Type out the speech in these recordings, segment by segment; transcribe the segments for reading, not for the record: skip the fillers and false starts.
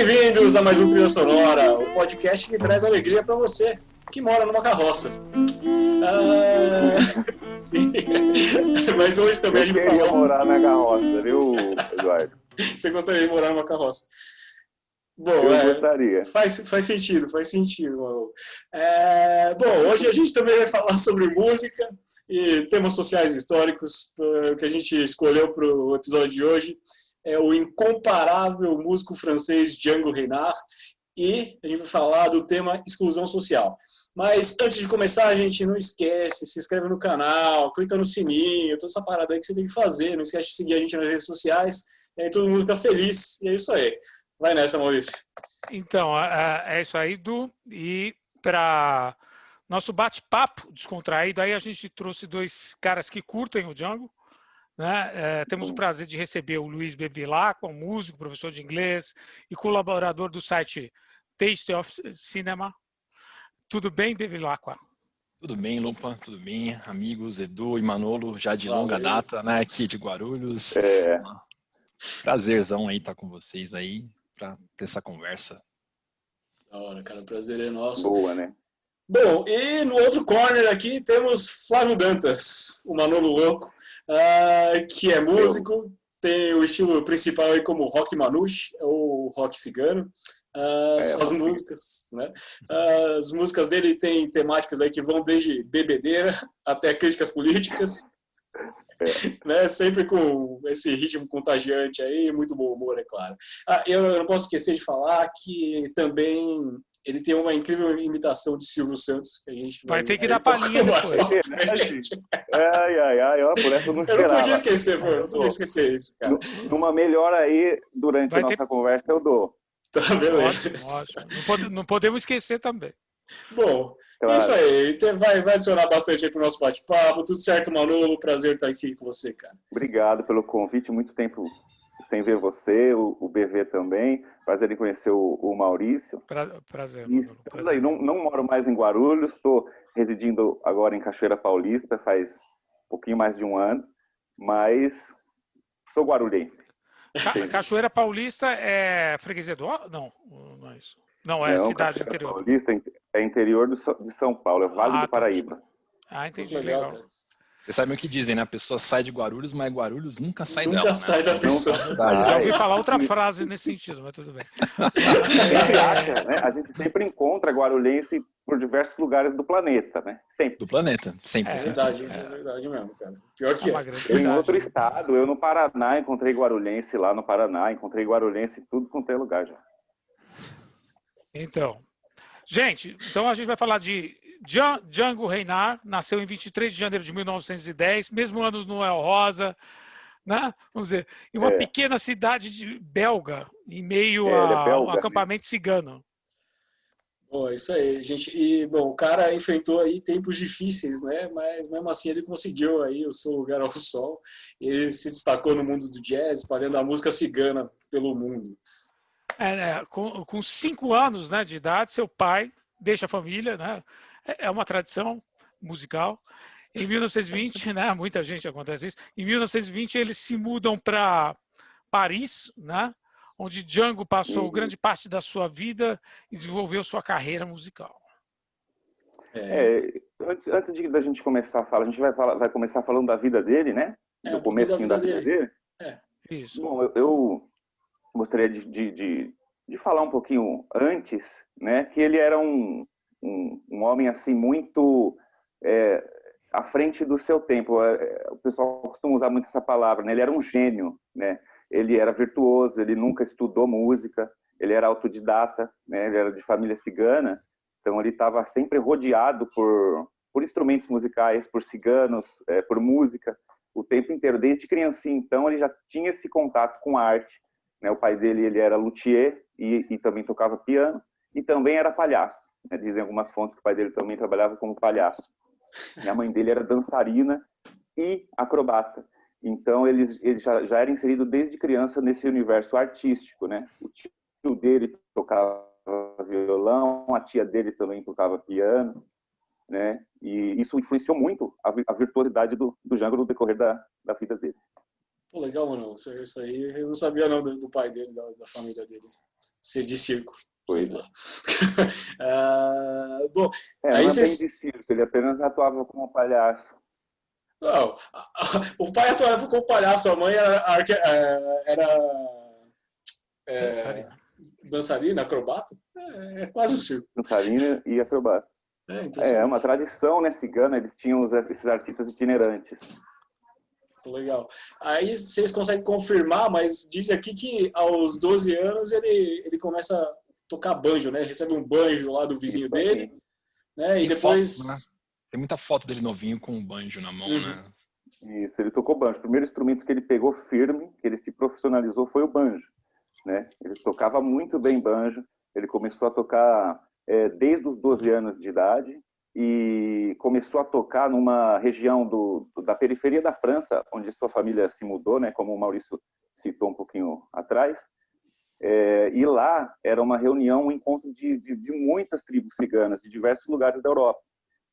Bem-vindos a mais um Trilha Sonora, o podcast que traz alegria para você que mora numa carroça. Sim, mas hoje também a gente vai falar... Eu queria morar na carroça, viu, Eduardo? Você gostaria de morar numa carroça? Bom, Eu gostaria. faz sentido, mano. Bom, hoje a gente também vai falar sobre música e temas sociais e históricos. O que a gente escolheu para o episódio de hoje é o incomparável músico francês Django Reinhardt, e a gente vai falar do tema exclusão social. Mas antes de começar, a gente não esquece, se inscreve no canal, clica no sininho, toda essa parada aí que você tem que fazer. Não esquece de seguir a gente nas redes sociais, e aí todo mundo fica feliz, e é isso aí. Vai nessa, Maurício. Então, é isso aí, Du. E para nosso bate-papo descontraído, aí a gente trouxe dois caras que curtem o Django, né? Temos o prazer de receber o Luiz Bevilacqua, músico, professor de inglês e colaborador do site Taste of Cinema. Tudo bem, Bevilacqua? Tudo bem, Lupa, tudo bem, amigos, Edu e Manolo, já de longa data, né, aqui de Guarulhos. Prazerzão aí estar com vocês aí, para ter essa conversa. Da hora, cara, o prazer é nosso. Boa, né? Bom, e no outro corner aqui temos Flávio Dantas, o Manolo Louco, que é músico, tem o estilo principal aí como rock manouche, ou rock cigano. Suas músicas, né? As músicas dele têm temáticas aí que vão desde bebedeira até críticas políticas, né? Sempre com esse ritmo contagiante aí, muito bom humor, é claro. Eu não posso esquecer de falar que também ele tem uma incrível imitação de Silvio Santos, que a gente vai ter que dar palhinha depois. Por essa eu não esperava. Eu não podia esquecer, pô, eu não podia esquecer isso, cara. Numa melhor aí, durante a nossa conversa, eu dou. Tá, beleza. Ótimo. Não podemos esquecer também. Bom, claro. Isso aí. Vai adicionar bastante aí pro nosso bate-papo. Tudo certo, Manolo? Prazer estar aqui com você, cara. Obrigado pelo convite. Muito tempo sem ver você, o BV também. Prazer em conhecer o Maurício. Prazer. Estamos aí. Não moro mais em Guarulhos. Estou residindo agora em Cachoeira Paulista faz um pouquinho mais de um ano. Mas sou guarulhense. Cachoeira Paulista é freguesia do... Não é isso. Não, é cidade Cachoeira interior. Paulista é interior de São Paulo, é Vale do Paraíba. Entendi, legal. Vocês sabem o que dizem, né? A pessoa sai de Guarulhos, mas Guarulhos nunca sai dela. Nunca sai da pessoa. Já ouvi falar outra frase nesse sentido, mas tudo bem. A gente sempre encontra guarulhense por diversos lugares do planeta, né? Sempre. Do planeta, sempre. É verdade mesmo, cara. Pior que Em outro estado, eu no Paraná encontrei guarulhense lá no Paraná, encontrei guarulhense em tudo quanto é lugar já. Então, gente, a gente vai falar de Django Reinhardt, nasceu em 23 de janeiro de 1910, mesmo ano do Noel Rosa, né? Vamos dizer, em uma pequena cidade belga, em meio a um acampamento cigano. Bom, é isso aí, gente. E, bom, o cara enfrentou aí tempos difíceis, né? Mas mesmo assim ele conseguiu aí o seu lugar ao sol. Ele se destacou no mundo do jazz, espalhando a música cigana pelo mundo. Com 5 anos, né, de idade, seu pai deixa a família, né? É uma tradição musical. Em 1920, né, muita gente acontece isso. Em 1920 eles se mudam para Paris, né, onde Django passou grande parte da sua vida e desenvolveu sua carreira musical. Antes da gente começar a falar, a gente vai começar falando da vida dele, né? Do comecinho da vida dele. Isso. Bom, eu gostaria de falar um pouquinho antes, né, que ele era um homem assim muito à frente do seu tempo. O pessoal costuma usar muito essa palavra, né? Ele era um gênio, né? Ele era virtuoso, ele nunca estudou música, ele era autodidata, né? Ele era de família cigana, então ele estava sempre rodeado por instrumentos musicais, por ciganos, por música, o tempo inteiro, desde criancinha. Então ele já tinha esse contato com a arte, né? O pai dele ele era luthier e também tocava piano e também era palhaço. Dizem algumas fontes que o pai dele também trabalhava como palhaço. E a mãe dele era dançarina e acrobata. Então ele já era inserido desde criança nesse universo artístico, né? O tio dele tocava violão, a tia dele também tocava piano, né? E isso influenciou muito a virtuosidade do Django no decorrer da vida dele. Pô, legal, mano. Isso aí eu não sabia não do pai dele, da família dele. ser de circo. Pois é. Bom, não aí é bem vocês... de circo, ele apenas atuava como palhaço. Não, o pai atuava como palhaço, a mãe era Dançarina. dançarina, acrobata. É quase um circo. Dançarina e acrobata. É É impressionante. uma tradição, né, cigana, eles tinham esses artistas itinerantes. Legal. Aí vocês conseguem confirmar, mas diz aqui que aos 12 anos ele começa a tocar banjo, né? Recebe um banjo lá do vizinho Isso dele, aí. né? E Tem depois... foto, né? Tem muita foto dele novinho com um banjo na mão, né? Isso, ele tocou banjo. O primeiro instrumento que ele pegou firme, que ele se profissionalizou, foi o banjo, né? Ele tocava muito bem banjo. Ele começou a tocar desde os 12 anos de idade e começou a tocar numa região da periferia da França, onde sua família se mudou, né? Como o Maurício citou um pouquinho atrás. E lá era uma reunião, um encontro de muitas tribos ciganas de diversos lugares da Europa.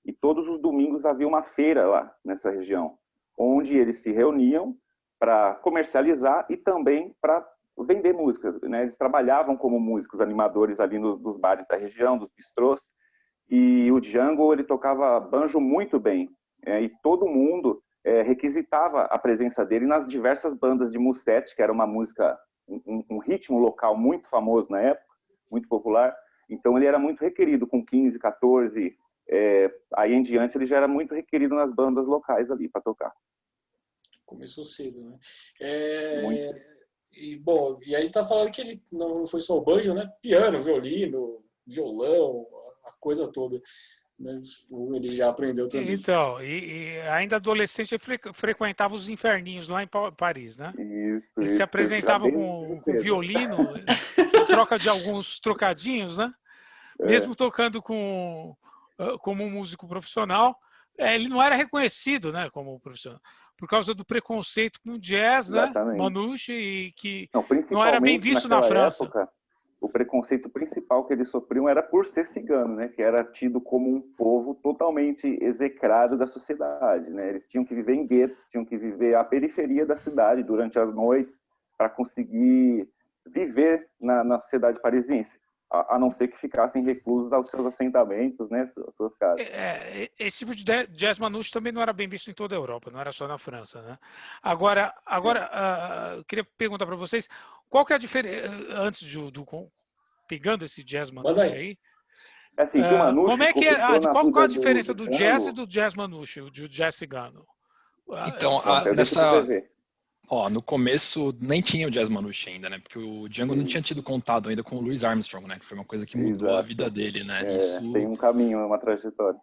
E todos os domingos havia uma feira lá nessa região, onde eles se reuniam para comercializar e também para vender música, né? Eles trabalhavam como músicos animadores ali nos bares da região, dos bistrôs. E o Django, ele tocava banjo muito bem. E todo mundo requisitava a presença dele nas diversas bandas de musette, que era uma música, um ritmo local muito famoso na época, muito popular. Então ele era muito requerido com 15, 14... aí em diante ele já era muito requerido nas bandas locais ali para tocar. Começou cedo, né? Muito. Bom, e aí tá falando que ele não foi só o banjo, né? Piano, violino, violão, a coisa toda. Né? Ele já aprendeu também. Então, e ainda adolescente ele frequentava os inferninhos lá em Paris, né? Isso, Ele se apresentava com violino, em troca de alguns trocadinhos, né? Mesmo tocando como um músico profissional, ele não era reconhecido, né, como profissional, por causa do preconceito com o jazz, né, Manouche, e que não era bem visto na França. Época, o preconceito principal que eles sofriam era por ser cigano, né, que era tido como um povo totalmente execrado da sociedade, né? Eles tinham que viver em guetos, tinham que viver à periferia da cidade durante as noites para conseguir viver na sociedade parisiense, a não ser que ficassem reclusos aos seus assentamentos, né, às suas casas. Esse tipo de jazz manouche também não era bem visto em toda a Europa, não era só na França, né? Agora, eu queria perguntar para vocês, qual que é a diferença, antes pegando esse jazz manouche aí, assim, que o Manouche como é que qual a diferença do jazz e do jazz manouche, do jazz cigano? Então, no começo nem tinha o jazz manouche ainda, né? Porque o Django não tinha tido contato ainda com o Louis Armstrong, né? Que foi uma coisa que mudou a vida dele, né? Isso... Tem um caminho, uma trajetória.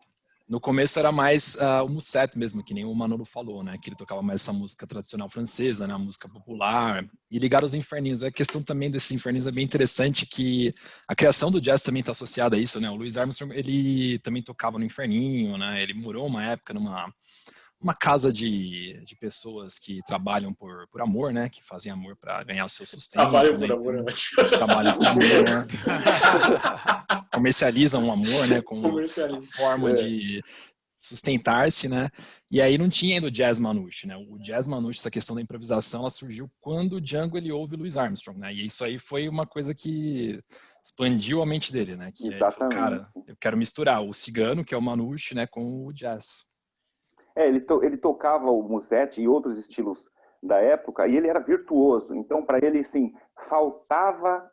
No começo era mais o musette mesmo, que nem o Manolo falou, né? Que ele tocava mais essa música tradicional francesa, né? A música popular. E ligar aos inferninhos. A questão também desses inferninhos é bem interessante, que a criação do jazz também está associada a isso, né? O Louis Armstrong, ele também tocava no inferninho, né? Ele morou uma época numa casa de pessoas que trabalham por amor, né? Que fazem amor para ganhar o seu sustento. Trabalham né? por amor, então, trabalham por amor, né? Comercializam o amor, né? Como uma forma de sustentar-se, né? E aí não tinha ainda o jazz manouche, né? O jazz manouche, essa questão da improvisação, ela surgiu quando o Django ele ouve Louis Armstrong, né? E isso aí foi uma coisa que expandiu a mente dele, né? Que ele falou, cara, eu quero misturar o cigano, que é o manouche, né, com o jazz. Ele tocava o musette e outros estilos da época e ele era virtuoso. Então, para ele, assim, faltava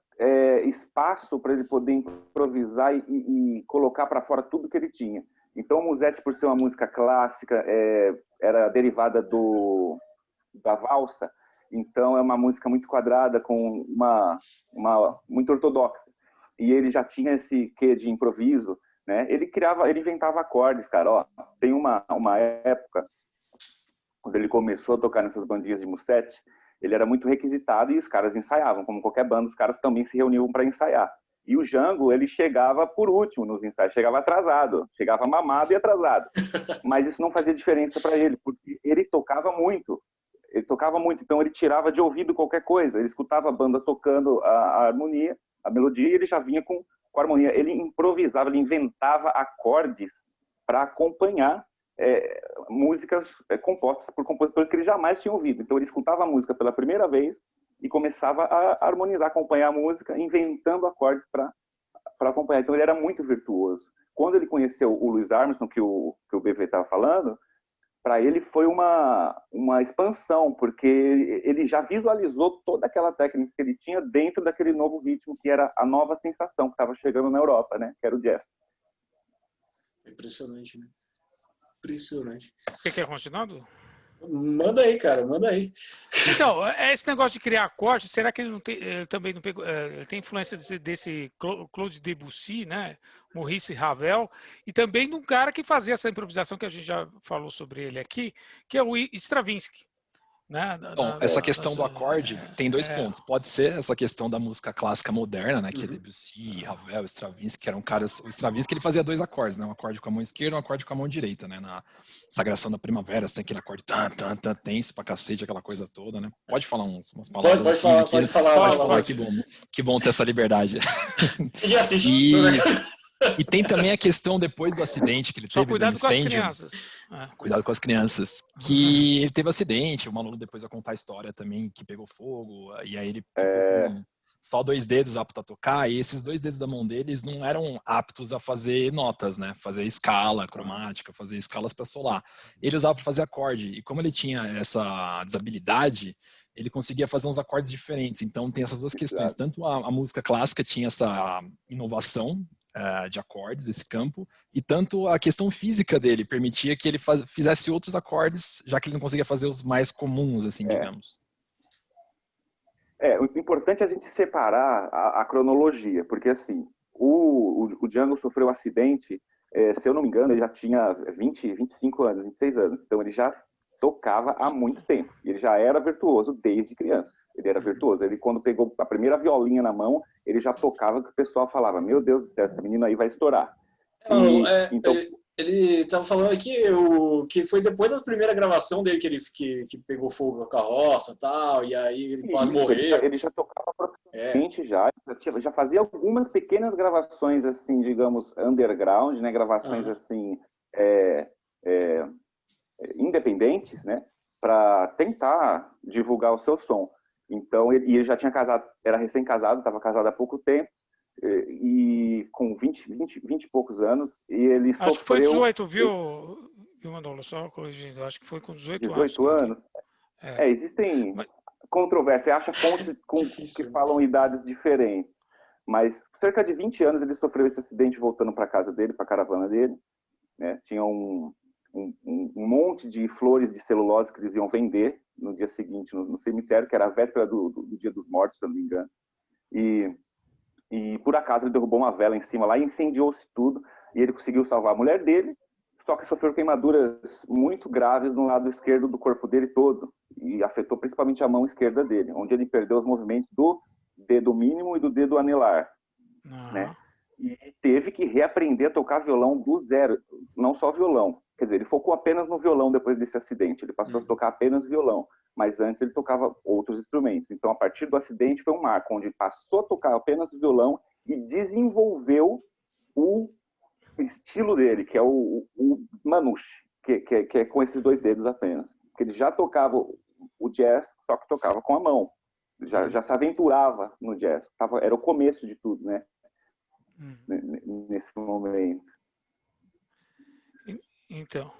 espaço para ele poder improvisar e colocar para fora tudo que ele tinha. Então, o musette, por ser uma música clássica, era derivada da valsa. Então, é uma música muito quadrada, com muito ortodoxa. E ele já tinha esse quê de improviso, né? Ele inventava acordes, cara. Ó, tem uma época, quando ele começou a tocar nessas bandinhas de musette, ele era muito requisitado e os caras ensaiavam. Como qualquer banda, os caras também se reuniam para ensaiar. E o Django, ele chegava por último nos ensaios, chegava atrasado, chegava mamado e atrasado. Mas isso não fazia diferença para ele, porque ele tocava muito. Então ele tirava de ouvido qualquer coisa. Ele escutava a banda tocando a harmonia, a melodia, e ele já vinha com a harmonia. Ele improvisava, ele inventava acordes para acompanhar músicas compostas por compositores que ele jamais tinha ouvido. Então ele escutava a música pela primeira vez, e começava a harmonizar, acompanhar a música, inventando acordes para acompanhar. Então ele era muito virtuoso. Quando ele conheceu o Louis Armstrong, que o BV estava falando, para ele foi uma expansão, porque ele já visualizou toda aquela técnica que ele tinha dentro daquele novo ritmo, que era a nova sensação que estava chegando na Europa, né? Que era o jazz. Impressionante, né? Impressionante. Você quer continuar, Du? Manda aí, cara, manda aí. Então, esse negócio de criar acorde, será que ele não tem, também não pegou, tem influência desse Claude Debussy, né? Maurice Ravel, e também de um cara que fazia essa improvisação que a gente já falou sobre ele aqui, que é o Stravinsky. Né? Bom, essa questão do acorde tem dois pontos. Pode ser essa questão da música clássica moderna, né, que é Debussy, Ravel, Stravinsky, que eram caras. O Stravinsky ele fazia dois acordes, né, um acorde com a mão esquerda e um acorde com a mão direita, né, na Sagração da Primavera, você tem aquele acorde tenso pra cacete, aquela coisa toda, né. Pode falar umas palavras pode assim, falar, aqui, pode falar. Que bom ter essa liberdade. E assiste. E tem também a questão depois do acidente que ele teve, do incêndio. Cuidado com as crianças. Que ele teve acidente, o Manolo depois vai contar a história também, que pegou fogo, e aí ele ficou com só 2 dedos aptos a tocar, e esses 2 dedos da mão deles não eram aptos a fazer notas, né? Fazer escala cromática, fazer escalas para solar. Ele usava para fazer acorde, e como ele tinha essa desabilidade, ele conseguia fazer uns acordes diferentes. Então tem essas duas questões. Tanto a música clássica tinha essa inovação de acordes, esse campo, e tanto a questão física dele permitia que ele fizesse outros acordes, já que ele não conseguia fazer os mais comuns, assim, digamos. O importante é a gente separar a cronologia, porque assim, o Django sofreu um acidente, se eu não me engano, ele já tinha 25 anos, 26 anos, então ele já tocava há muito tempo, ele já era virtuoso desde criança. Ele era virtuoso. Ele, quando pegou a primeira violinha na mão, ele já tocava, que o pessoal falava, meu Deus do céu, essa menina aí vai estourar. Então... Ele estava falando aqui que foi depois da primeira gravação dele que pegou fogo a carroça e tal, e aí ele quase morreu. Ele já tocava profissionalmente, já fazia algumas pequenas gravações, assim, digamos, underground, né? Gravações, assim, independentes, né? Para tentar divulgar o seu som. Então, ele já tinha casado, era recém-casado, estava casado há pouco tempo, e com 20 e poucos anos, e ele sofreu... Acho que foi 18, viu Manolo? Só corrigindo, acho que foi com 18 anos. 18 anos? Existem controvérsias, acha fontes que falam idades diferentes, mas cerca de 20 anos ele sofreu esse acidente voltando para a casa dele, para a caravana dele, né? Tinha um monte de flores de celulose que eles iam vender no dia seguinte no cemitério, que era a véspera do Dia dos Mortos, se eu não me engano. E por acaso ele derrubou uma vela em cima lá e incendiou-se tudo. E ele conseguiu salvar a mulher dele, só que sofreu queimaduras muito graves no lado esquerdo do corpo dele todo. E afetou principalmente a mão esquerda dele, onde ele perdeu os movimentos do dedo mínimo e do dedo anelar. Né? E teve que reaprender a tocar violão do zero, não só violão. Quer dizer, ele focou apenas no violão depois desse acidente. Ele passou a tocar apenas violão. Mas antes ele tocava outros instrumentos. Então, a partir do acidente, foi um marco, onde ele passou a tocar apenas violão e desenvolveu o estilo dele, que é o manouche, que é com esses 2 dedos apenas. Porque ele já tocava o jazz, só que tocava com a mão. Já se aventurava no jazz. Era o começo de tudo, né? Nesse momento. Então.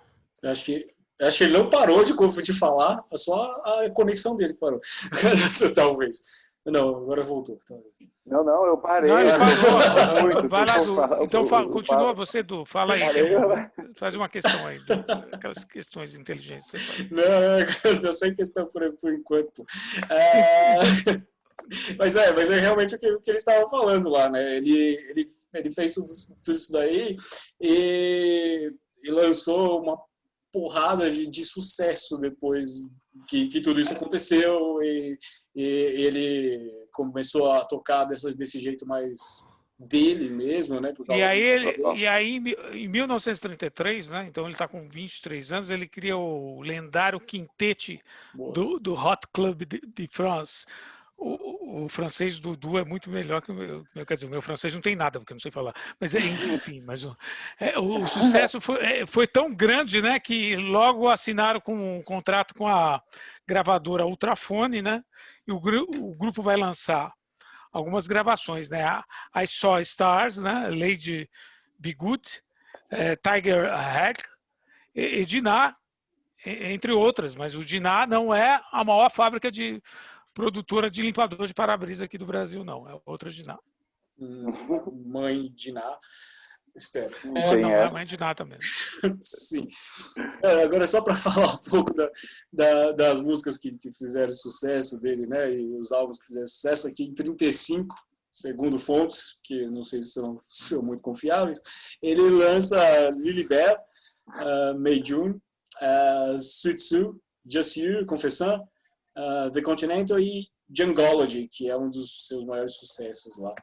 Acho que ele não parou de falar, é só a conexão dele que parou. Talvez. Não, agora voltou. Não, eu parei. Não, ele parou. Vai lá, Du. Então, continua você, Du. Fala aí. Faz uma questão aí. Aquelas questões inteligentes. Não, eu sei questão por enquanto. Mas é realmente o que ele estava falando lá, né? Ele fez tudo isso daí e lançou uma porrada de sucesso depois que tudo isso aconteceu e ele começou a tocar desse jeito mais dele mesmo, né? E aí em 1933, né? Então ele está com 23 anos, ele cria o lendário quintete do Hot Club de France. o francês do Du é muito melhor que o meu. Quer dizer, o meu francês não tem nada, porque eu não sei falar. Mas, enfim, o sucesso foi tão grande, né, que logo assinaram com um contrato com a gravadora Ultrafone, né? E o grupo vai lançar algumas gravações, né? I Saw Stars, né? Lady Be Good, Tiger Hack e Dinah, entre outras. Mas o Dinah não é a maior fábrica de produtora de limpador de para-brisa aqui do Brasil, não. É outra Dinah. Mãe Dinah. Espera. Não é a mãe Dinah também. Sim. Agora, só para falar um pouco das músicas que fizeram sucesso dele, né? E os álbuns que fizeram sucesso aqui em 35, segundo fontes, que não sei se são muito confiáveis, ele lança Lily Bell, May June, Sweet Sue, Just You, Confessant, The Continental e Jungology, que é um dos seus maiores sucessos lá.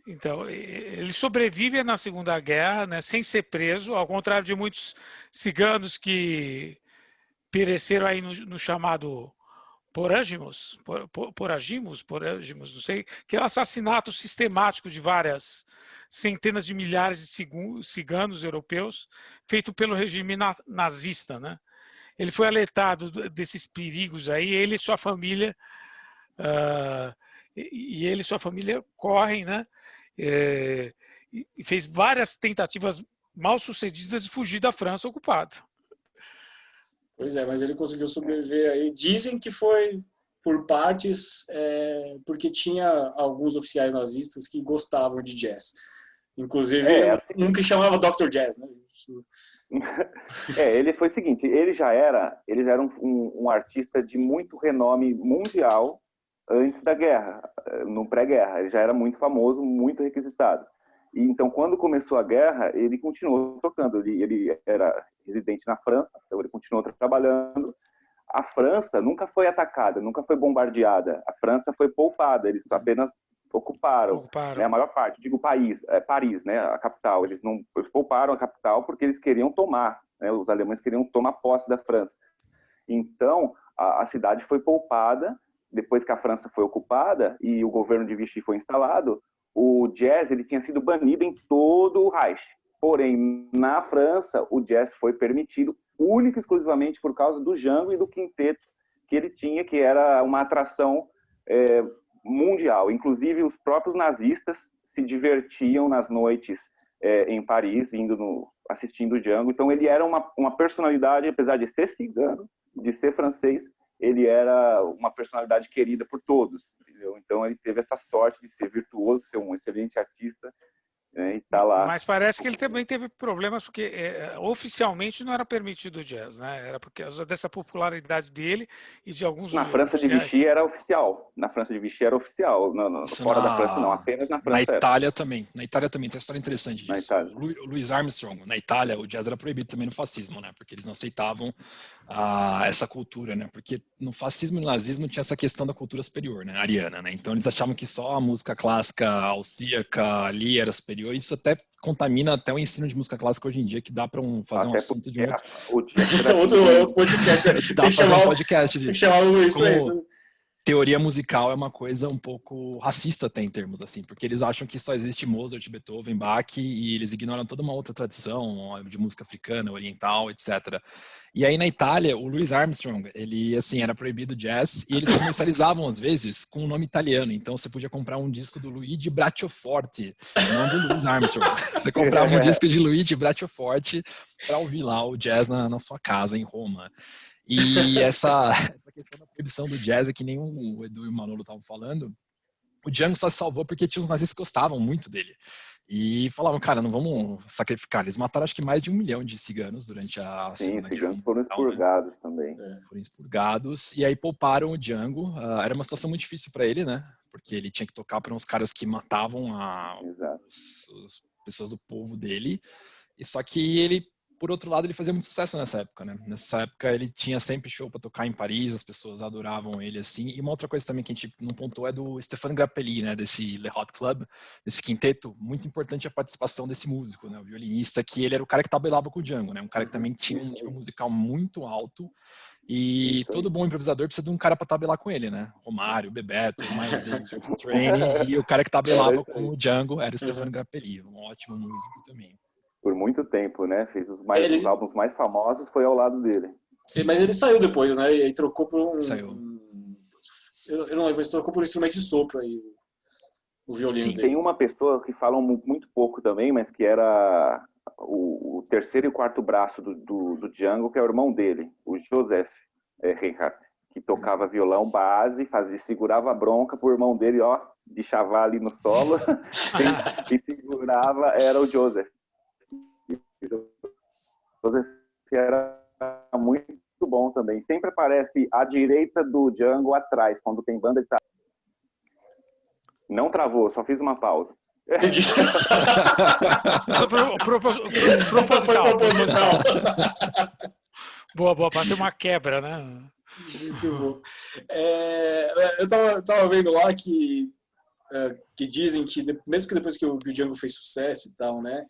Então, ele sobrevive na Segunda Guerra, né, sem ser preso, ao contrário de muitos ciganos que pereceram aí no chamado poragimos, não sei, que é o assassinato sistemático de várias centenas de milhares de ciganos europeus, feito pelo regime nazista, né? Ele foi alertado desses perigos aí, ele e sua família correm, né? E fez várias tentativas mal sucedidas de fugir da França ocupada. Pois é, mas ele conseguiu sobreviver aí. Dizem que foi por partes, porque tinha alguns oficiais nazistas que gostavam de jazz. Inclusive, um que chamava Dr. Jazz, né? Ele foi o seguinte, ele já era um artista de muito renome mundial antes da guerra, no pré-guerra. Ele já era muito famoso, muito requisitado. E então, quando começou a guerra, ele continuou tocando. Ele era residente na França, então ele continuou trabalhando. A França nunca foi atacada, nunca foi bombardeada. A França foi poupada, eles apenas ocuparam. Né, a maior parte, digo Paris, né, a capital. Eles pouparam a capital porque eles queriam tomar, né, os alemães queriam tomar posse da França. Então, a cidade foi poupada. Depois que a França foi ocupada e o governo de Vichy foi instalado, o jazz ele tinha sido banido em todo o Reich. Porém, na França, o jazz foi permitido única e exclusivamente por causa do Django e do quinteto que ele tinha, que era uma atração mundial. Inclusive, os próprios nazistas se divertiam nas noites em Paris, assistindo o Django. Então, ele era uma personalidade, apesar de ser cigano, de ser francês, ele era uma personalidade querida por todos, entendeu? Então ele teve essa sorte de ser virtuoso, ser um excelente artista, né, e tá lá. Mas parece que ele também teve problemas porque oficialmente não era permitido o jazz, né? Era por causa dessa popularidade dele e de alguns. Na França de Vichy era oficial. Na França de Vichy era oficial. Fora da França não, apenas na França. Na Itália também. Na Itália também tem uma história interessante disso. O Louis Armstrong, na Itália, o jazz era proibido também no fascismo, né? Porque eles não aceitavam essa cultura, né? Porque no fascismo e no nazismo tinha essa questão da cultura superior, né? Ariana, né? Então eles achavam que só a música clássica austríaca ali era superior. Isso até contamina até o ensino de música clássica hoje em dia, que dá para fazer um assunto de outro podcast. Dá para fazer um podcast disso. Tem que chamar o Luiz para isso. Teoria musical é uma coisa um pouco racista até em termos assim, porque eles acham que só existe Mozart, Beethoven, Bach e eles ignoram toda uma outra tradição de música africana, oriental, etc. E aí na Itália, o Louis Armstrong, ele assim era proibido jazz e eles comercializavam às vezes com um nome italiano. Então você podia comprar um disco do Luigi Bracioforte, não do Louis Armstrong. Você comprava um disco de Luigi Bracioforte para ouvir lá o jazz na sua casa em Roma. E essa questão da proibição do jazz, é que nem o Edu e o Manolo estavam falando, o Django só se salvou porque tinha uns nazistas que gostavam muito dele. E falavam, cara, não vamos sacrificar. Eles mataram acho que mais de 1 milhão de ciganos durante a Segunda Guerra. Sim, foram expurgados também. Foram expurgados. E aí pouparam o Django. Era uma situação muito difícil para ele, né? Porque ele tinha que tocar para uns caras que matavam as pessoas do povo dele. E só que ele, por outro lado, ele fazia muito sucesso nessa época, né? Nessa época ele tinha sempre show para tocar em Paris, as pessoas adoravam ele assim. E uma outra coisa também que a gente não pontou é do Stéphane Grappelli, né? Desse Le Hot Club, desse quinteto. Muito importante a participação desse músico, né? O violinista, que ele era o cara que tabelava com o Django, né? Um cara que também tinha um nível musical muito alto. E todo bom improvisador precisa de um cara para tabelar com ele, né? Romário, Bebeto, Miles Davis, Triple Training, e o cara que tabelava com o Django era o Stefano Grappelli, um ótimo músico também. Por muito tempo, né? Fez os álbuns mais famosos, foi ao lado dele. Sim. Mas ele saiu depois, né? E aí trocou por um... Saiu. Eu não lembro, mas trocou por um instrumento de sopro aí, o violino dele. Tem uma pessoa que falam muito pouco também, mas que era o terceiro e o quarto braço do Django, que é o irmão dele, o Joseph Reinhardt, que tocava violão base, segurava a bronca pro irmão dele, ó, de chavar ali no solo. Quem segurava era o Joseph. O Joseph era muito bom também. Sempre aparece à direita do Django atrás, quando tem banda de tá. Não travou, só fiz uma pausa. Entendi. Foi proposital. Boa, para ter uma quebra, né? Muito bom. Eu tava vendo lá que dizem que, mesmo que depois que o Django fez sucesso e tal, né,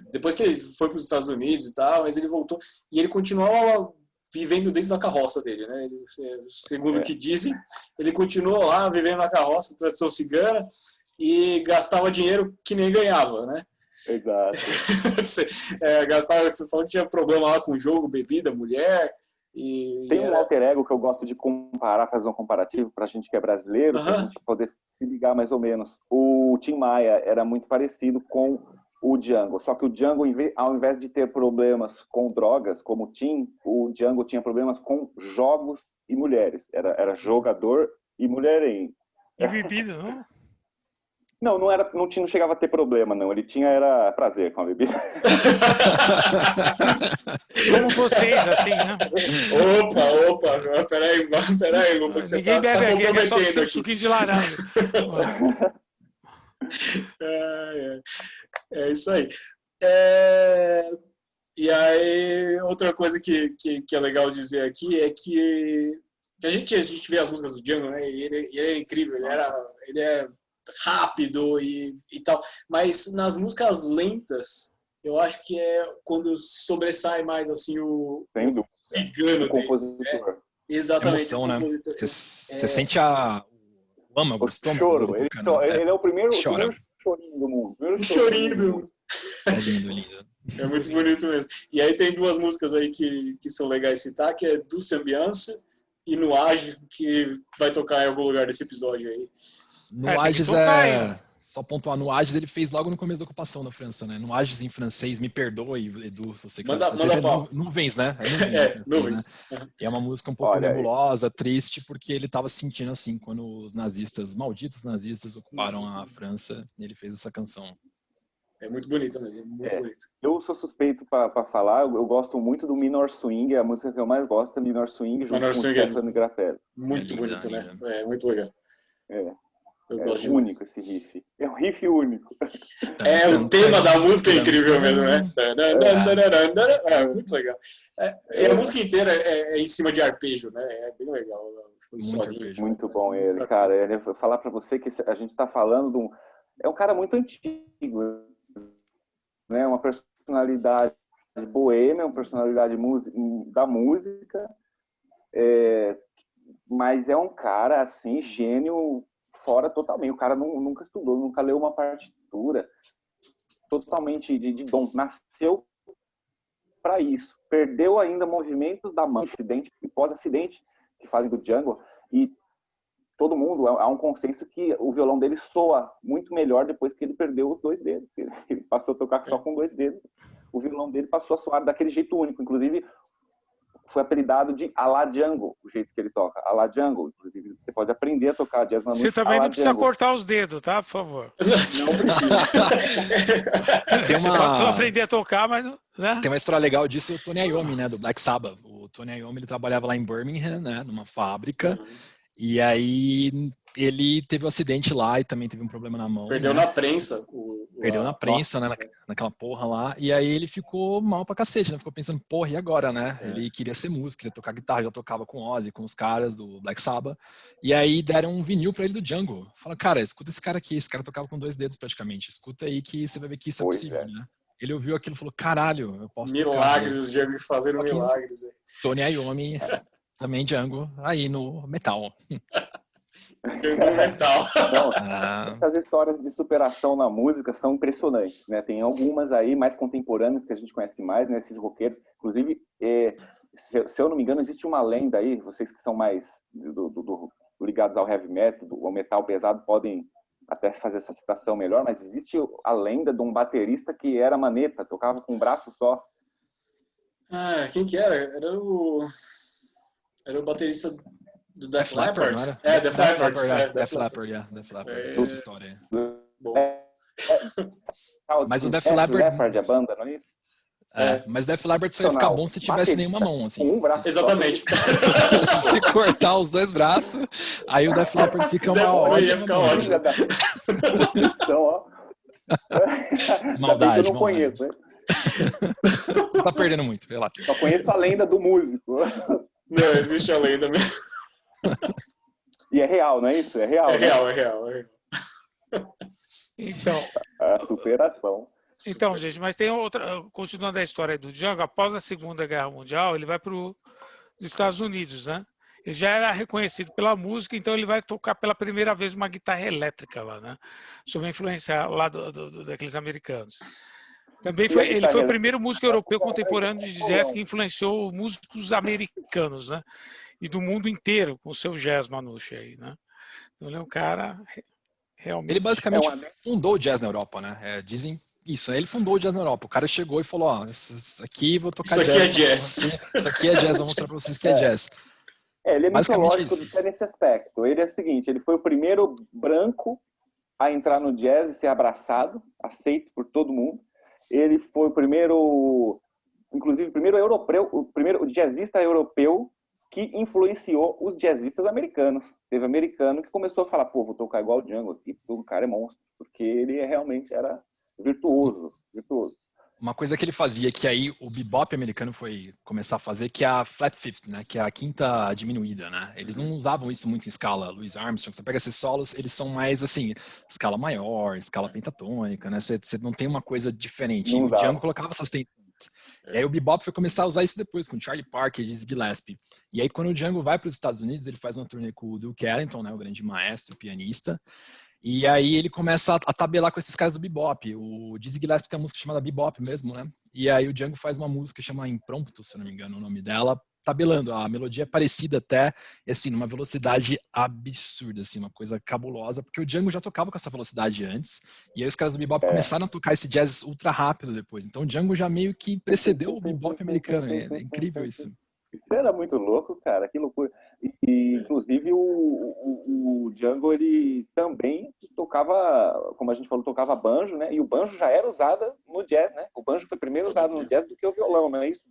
depois que ele foi para os Estados Unidos e tal, mas ele voltou e ele continuava vivendo dentro da carroça dele, né? Segundo o que dizem, ele continuou lá vivendo na carroça, tradição cigana, e gastava dinheiro que nem ganhava, né? Exato. Gastava, você falou que tinha problema lá com jogo, bebida, mulher. Tem um alter ego que eu gosto de comparar, fazer um comparativo pra gente que é brasileiro, pra gente poder se ligar mais ou menos. O Tim Maia era muito parecido com o Django, só que o Django, ao invés de ter problemas com drogas, como o Django tinha problemas com jogos e mulheres. Era jogador e mulherengo. E bebida, não? Não chegava a ter problema, não. Ele era prazer com a bebida. Como vocês, assim, né? Opa, peraí, Lupa, que você ninguém tá bebe aqui, é só comprometendo aqui. suquinho de laranja. É isso aí. E aí, outra coisa que é legal dizer aqui é que a gente vê as músicas do Django, né? E ele é incrível, ele é rápido e tal, mas nas músicas lentas eu acho que é quando sobressai mais assim o cigano o compositor. dele, né? Exatamente. Emoção, né? Você sente o âmago, o estômago. Choro. Ele é o primeiro chorinho do mundo. O chorinho do mundo. É lindo. É muito bonito mesmo. E aí tem duas músicas aí que são legais citar, que é Douce Ambiance e Nuage, que vai tocar em algum lugar desse episódio aí. Nuages só pontuar, Nuages ele fez logo no começo da ocupação da França, né? Nuages em francês, me perdoe, Edu, você que sabe fazer. Nuvens, né? Nuvens. Né? E é uma música um pouco nebulosa, triste, porque ele estava sentindo assim, quando os malditos nazistas ocuparam a França, e ele fez essa canção. É muito bonita mesmo, muito bonita. Eu sou suspeito para falar, eu gosto muito do Minor Swing, a música que eu mais gosto é Minor Swing, junto com o Stefano Grappelli. Muito bonito, né? É muito legal. Eu gosto único esse riff. É um riff único. O tema da música é incrível mesmo, né? É muito legal. E a música inteira é em cima de arpejo, né? É bem legal. Muito bom ele, cara. Eu vou falar para você que a gente tá falando é um cara muito antigo, né? Uma personalidade boêmia, uma personalidade da música, mas é um cara assim, gênio fora totalmente. O cara nunca estudou, nunca leu uma partitura, totalmente de dom. Nasceu para isso. Perdeu ainda movimentos da mão, acidente e pós-acidente que fazem do Django, e todo mundo, há um consenso que o violão dele soa muito melhor depois que ele perdeu os 2 dedos. Ele passou a tocar só com 2 dedos. O violão dele passou a soar daquele jeito único. Inclusive, foi apelidado de à la Django, o jeito que ele toca. À la Django. Inclusive, você pode aprender a tocar jazz manouche. Você também não precisa cortar os dedos, tá? Por favor. Não precisa. Você pode aprender a tocar, mas... Né? Tem uma história legal disso, o Tony Iommi, né? Do Black Sabbath. O Tony Iommi, ele trabalhava lá em Birmingham, né? Numa fábrica. E aí ele teve um acidente lá e também teve um problema na mão. Perdeu na prensa. Perdeu na prensa, né? Naquela porra lá. E aí ele ficou mal pra cacete, né? Ficou pensando, porra, e agora, né? Ele queria ser músico, queria tocar guitarra, já tocava com Ozzy, com os caras do Black Sabbath. E aí deram um vinil pra ele do Django. Falaram, cara, escuta esse cara aqui, esse cara tocava com 2 dedos praticamente. Escuta aí que você vai ver que isso é possível, né? Ele ouviu aquilo e falou, caralho, eu posso Milagres, tocar. os Django fazendo milagres. Tony Iommi, também Django, aí no metal. Django no metal. Não, Ah, essas histórias de superação na música são impressionantes, né? Tem algumas aí mais contemporâneas que a gente conhece mais, né? Esses roqueiros. Inclusive, se eu não me engano, existe uma lenda aí, vocês que são mais ligados ao heavy metal, ao metal pesado, podem até fazer essa citação melhor, mas existe a lenda de um baterista que era maneta, tocava com um braço só. Ah, quem que era? Era o baterista do Def Leppard. não era? Def Leppard. Def Leppard, essa história aí. Bom. Mas o Def Leppard Leppard... é a banda, não é isso? Mas Def Leppard só ia ficar bom se tivesse nenhuma mão, assim. Um braço Exatamente. Se cortar os dois braços, aí o Def Leppard fica uma ótima. Ia ficar ótimo. Então, ó. Maldade, eu não conheço, né? Tá perdendo muito, relaxa. Só conheço a lenda do músico. Não, existe a lenda mesmo. E é real, não é isso? É real. É real. Então, A superação. Então, gente, mas tem outra. Continuando a história do Django, após a Segunda Guerra Mundial, ele vai para os Estados Unidos, né? Ele já era reconhecido pela música, então ele vai tocar pela primeira vez uma guitarra elétrica lá, né? Sob a influência lá daqueles americanos. Também ele foi o primeiro músico europeu contemporâneo de jazz que influenciou músicos americanos, né? E do mundo inteiro com o seu jazz Manouche aí, né? Então ele é um cara realmente. Ele basicamente fundou o jazz na Europa, né? Dizem isso, ele fundou o jazz na Europa. O cara chegou e falou, ó, isso aqui vou tocar jazz. Isso aqui é jazz, vou mostrar pra vocês que é jazz. Ele é mitológico nesse aspecto. Ele é o seguinte, ele foi o primeiro branco a entrar no jazz e ser abraçado, aceito por todo mundo. Ele foi o primeiro, inclusive, o primeiro jazzista europeu que influenciou os jazzistas americanos. Teve americano que começou a falar, pô, vou tocar igual o Django aqui, o cara é monstro, porque ele realmente era virtuoso. Uma coisa que ele fazia, que aí o bebop americano foi começar a fazer, que é a flat fifth, né? Que é a quinta diminuída, né? Eles não usavam isso muito em escala Louis Armstrong. Você pega esses solos, eles são mais, assim, escala maior, escala pentatônica, né? Você não tem uma coisa diferente. E o Django colocava essas tensões. E aí o bebop foi começar a usar isso depois, com Charlie Parker e Dizzy Gillespie. E aí quando o Django vai para os Estados Unidos, ele faz uma turnê com o Duke Ellington, né? O grande maestro, pianista. E aí ele começa a tabelar com esses caras do bebop. O Dizzy Gillespie tem uma música chamada Bebop mesmo, né? E aí o Django faz uma música chamada Impromptu, se não me engano o nome dela, tabelando. A melodia é parecida até, assim, numa velocidade absurda, assim, uma coisa cabulosa, porque o Django já tocava com essa velocidade antes, e aí os caras do bebop começaram a tocar esse jazz ultra rápido depois. Então o Django já meio que precedeu o bebop americano. É incrível isso. Isso era muito louco, cara, que loucura. E inclusive o Django, ele também tocava, como a gente falou, tocava banjo, né? E o banjo já era usado no jazz, né? O banjo foi primeiro usado no jazz do que o violão, não é isso?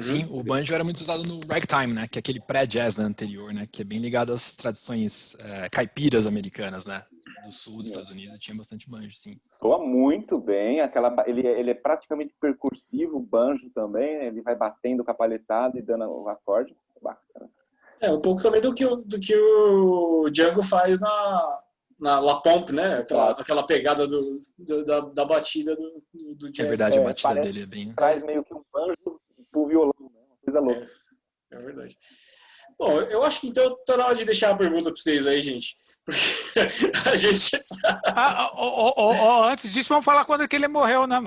Sim, o banjo era muito usado no ragtime, né? Que é aquele pré-jazz, né, anterior, né? Que é bem ligado às tradições caipiras americanas, né? Do sul dos Estados Unidos, tinha bastante banjo, sim. Soa muito bem, ele é praticamente percursivo, o banjo também, né? Ele vai batendo com a palhetada e dando o acorde. Bacana. Um pouco também do que o Django faz na La Pompe, né? Aquela pegada da batida do jazz. É verdade, a batida dele é bem... Traz meio que um banjo pro violão, né? Uma coisa louca. É verdade. Bom, eu acho que então tá na hora de deixar a pergunta para vocês aí, gente. Porque a gente... Antes disso, vamos falar quando é que ele morreu, né?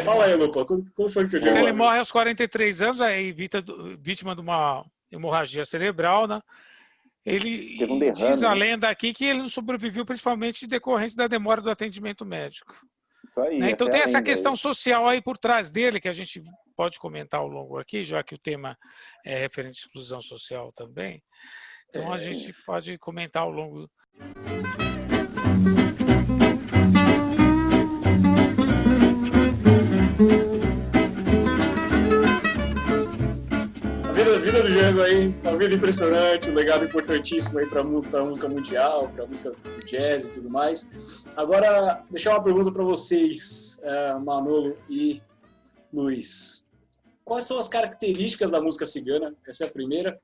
Fala aí, Lupa. Quando foi que o Django Ele morre aos 43 anos, aí vítima de uma hemorragia cerebral, né? Ele diz a lenda aqui que ele não sobreviveu principalmente de decorrência da demora do atendimento médico. Aí, né? Então tem essa questão social aí por trás dele, que a gente pode comentar ao longo aqui, já que o tema é referente à exclusão social também. Então a gente pode comentar ao longo. A vida do Django aí, uma vida impressionante, um legado importantíssimo aí para a música mundial, para a música do jazz e tudo mais. Agora, deixar uma pergunta para vocês, Manolo e Luiz. Quais são as características da música cigana? Essa é a primeira.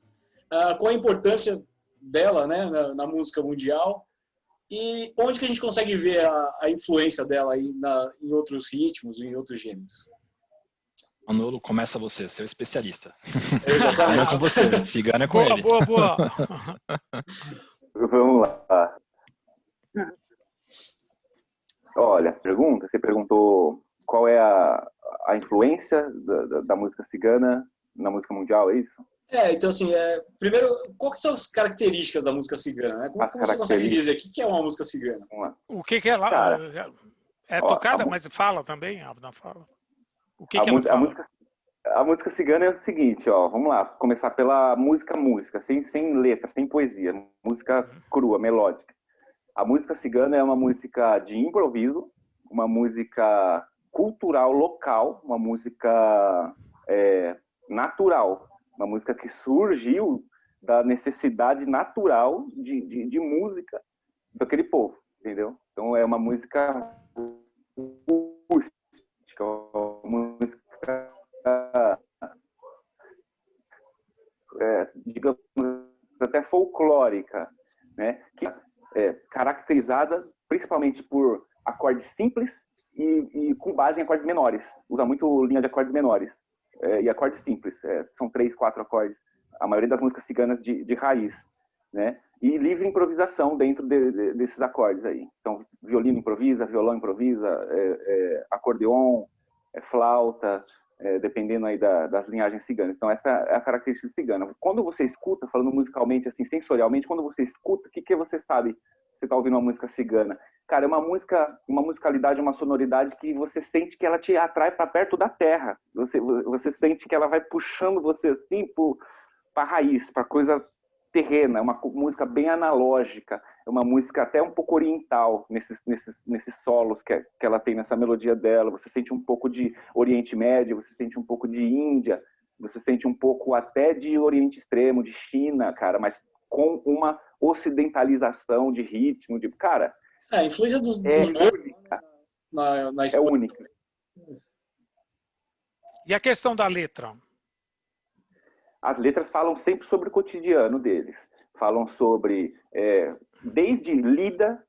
Qual a importância dela, né, na música mundial? E onde que a gente consegue ver a influência dela aí em outros ritmos, em outros gêneros? Manolo, começa você, seu especialista. Exatamente. É com você, cigana é com Boa, ele. boa, boa. Vamos lá. Olha, você perguntou qual é a influência da música cigana na música mundial, é isso? Então assim, primeiro, quais são as características da música cigana? Né? Como você consegue dizer o que é uma música cigana? O que ela... Cara, é tocada, mas fala também? Não fala. O que a ela fala? A música cigana é o seguinte, ó, vamos lá, começar pela música, sem letra, sem poesia, música crua, melódica. A música cigana é uma música de improviso, uma música cultural local, uma música natural, uma música que surgiu da necessidade natural de música daquele povo, entendeu? Então é uma música acústica, uma música digamos até folclórica, né? Que é caracterizada principalmente por acordes simples e com base em acordes menores. Usa muito linha de acordes menores e acordes simples. São 3, 4 acordes. A maioria das músicas ciganas de raiz, né? E livre improvisação dentro desses acordes aí. Então, violino improvisa, violão improvisa, acordeon, flauta, dependendo aí das linhagens ciganas. Então, essa é a característica cigana. Quando você escuta, falando musicalmente, assim, sensorialmente, quando você escuta, o que você sabe? Você está ouvindo uma música cigana? Cara, é uma musicalidade, uma sonoridade que você sente que ela te atrai para perto da terra. Você sente que ela vai puxando você assim para a raiz, para coisa terrena. É uma música bem analógica, é uma música até um pouco oriental nesses solos que ela tem nessa melodia dela. Você sente um pouco de Oriente Médio, você sente um pouco de Índia, você sente um pouco até de Oriente Extremo, de China, cara, mas com uma ocidentalização de ritmo, cara. A influência dos única. na é única. E a questão da letra? As letras falam sempre sobre o cotidiano deles. Falam sobre, desde lida,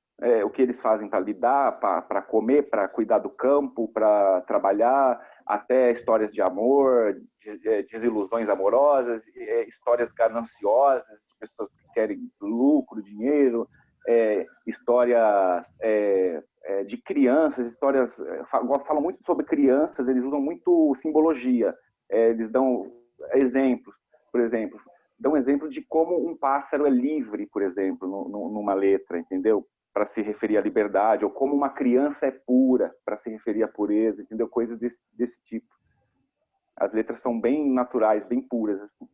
o que eles fazem para lidar, para comer, para cuidar do campo, para trabalhar, até histórias de amor, desilusões amorosas, histórias gananciosas, de pessoas que querem lucro, dinheiro, histórias de crianças, falam muito sobre crianças, eles usam muito simbologia, eles dão exemplos, por exemplo, dão um exemplo de como um pássaro é livre, por exemplo, numa letra, entendeu? Para se referir à liberdade, ou como uma criança é pura, para se referir à pureza, entendeu? Coisas desse tipo. As letras são bem naturais, bem puras, assim.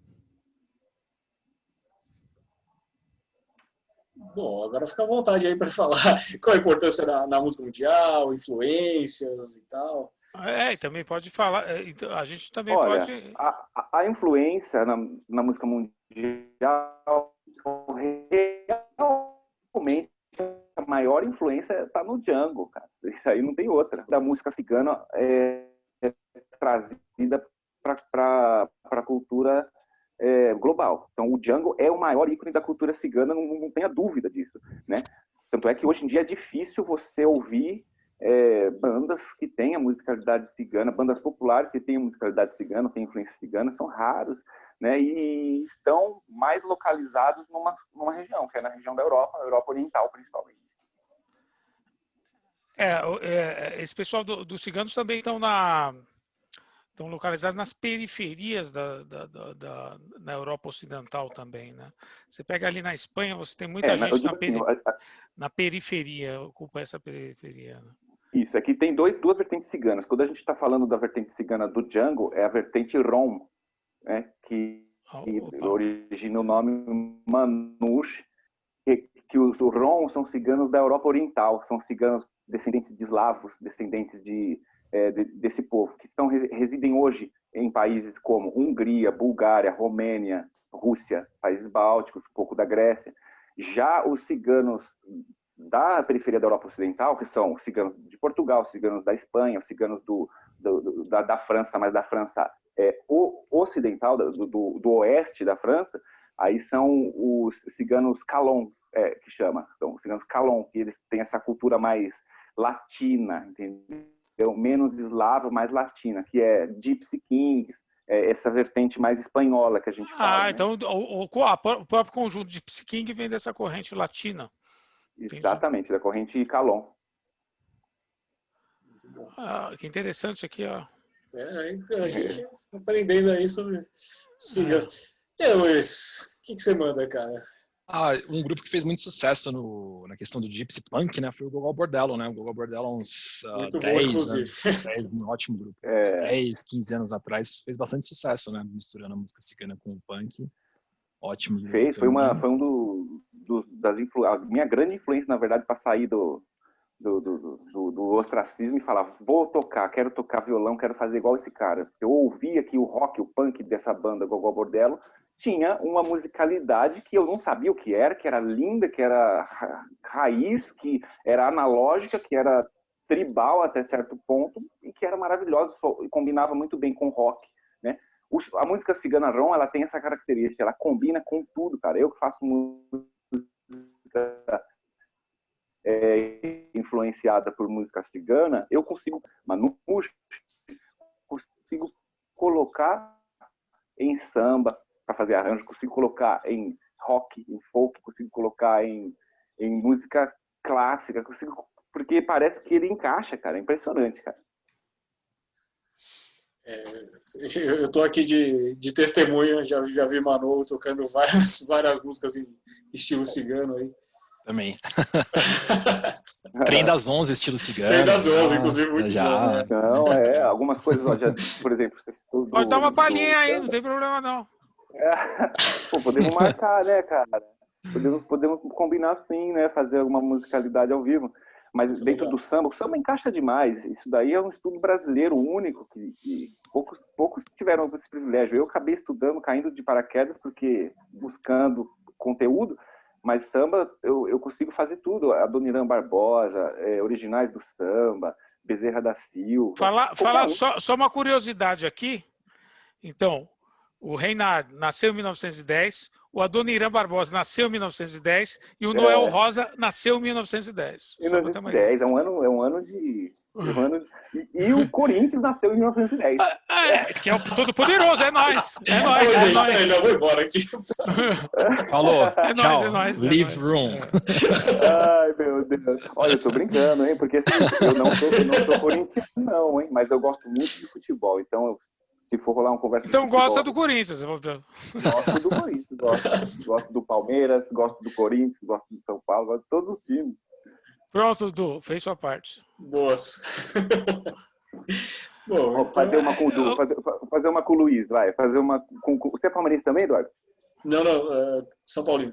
Bom, agora fica à vontade aí para falar qual a importância na música mundial, influências e tal. E também pode falar, a gente também Olha, pode... a influência na música mundial, realmente, a maior influência está no Django, cara. Isso aí não tem outra. Da música cigana é trazida para a cultura global. Então, o Django é o maior ícone da cultura cigana, não tenha dúvida disso, né? Tanto é que hoje em dia é difícil você ouvir bandas que têm a musicalidade cigana, bandas populares que têm a musicalidade cigana, têm influência cigana, são raros, né? E estão mais localizados numa região, que é na região da Europa Oriental, principalmente. Esse pessoal dos ciganos também estão localizados nas periferias da Europa Ocidental também, né? Você pega ali na Espanha, você tem muita gente na periferia, ocupa essa periferia, né? Isso, aqui tem duas vertentes ciganas. Quando a gente está falando da vertente cigana do Django, é a vertente Rom, né? Que origina o nome Manouche, que os Rom são ciganos da Europa Oriental, são ciganos descendentes de eslavos, descendentes desse povo, que residem hoje em países como Hungria, Bulgária, Romênia, Rússia, países bálticos, um pouco da Grécia. Já os ciganos da periferia da Europa Ocidental, que são os ciganos de Portugal, os ciganos da Espanha, os ciganos da França, mas da França ocidental, do oeste da França, Aí são os ciganos Calon, que chama. São os ciganos Calon, que eles têm essa cultura mais latina, entendeu? Menos eslava, mais latina, que é Gypsy Kings, essa vertente mais espanhola que a gente fala. Então né? o próprio conjunto de Gypsy King vem dessa corrente latina. Exatamente, da corrente Calon. Que interessante aqui, ó. A gente aprendendo aí sobre ciganos. E Luiz, o que você manda, cara? Um grupo que fez muito sucesso na questão do Gypsy Punk, né, foi o Gogol Bordello, né? O Gogol Bordello, uns 10 anos, um ótimo grupo. 10, 15 anos atrás, fez bastante sucesso, né? Misturando a música cigana com o punk. Ótimo grupo. Foi a minha grande influência, na verdade, para sair do ostracismo e falar, quero tocar violão, quero fazer igual esse cara. Eu ouvia que o rock, o punk dessa banda Gogol Bordello tinha uma musicalidade que eu não sabia o que era linda, que era raiz, que era analógica, que era tribal até certo ponto e que era maravilhosa, e combinava muito bem com rock, né? A música cigana rom, ela tem essa característica, ela combina com tudo, cara. Eu que faço música influenciada por música cigana, eu consigo colocar em samba para fazer arranjo, consigo colocar em rock, em folk, consigo colocar em música clássica, porque parece que ele encaixa, cara. É impressionante, cara. Eu tô aqui de testemunha, já vi Manu tocando várias músicas em estilo cigano aí. Também. Trem das 11, estilo cigano. Trem das 11, inclusive, muito bom. Né? Não, algumas coisas, por exemplo... Pode dar uma palhinha aí, não tem problema não. Podemos marcar, né, cara? Podemos combinar sim, né? Fazer alguma musicalidade ao vivo. Mas dentro do samba, o samba encaixa demais. Isso daí é um estudo brasileiro único, que poucos tiveram esse privilégio. Eu acabei estudando, caindo de paraquedas, porque buscando conteúdo, mas samba eu consigo fazer tudo. Adoniran Barbosa, originais do samba, Bezerra da Silva. Falar só uma curiosidade aqui. Então, o Reinhard nasceu em 1910, o Adoniran Barbosa nasceu em 1910 e o Noel Rosa nasceu em 1910. 1910, é um ano de... E o Corinthians nasceu em 1910. Que é o todo-poderoso, é nós. É nóis. Ainda vou embora aqui. Falou, tchau, nóis, leave room. Ai, meu Deus. Olha, eu tô brincando, hein, porque assim, eu não sou corintiano, não, hein, mas eu gosto muito de futebol, então se for rolar uma conversa então de futebol, gosta do Corinthians. Gosto do Corinthians, gosto do Palmeiras, gosto do Corinthians, gosto do São Paulo, gosto de todos os times. Pronto, Du, fez sua parte. Boas. Bom, então... fazer uma com o Luiz, vai. Você é palmeirense também, Eduardo? Não, São Paulino.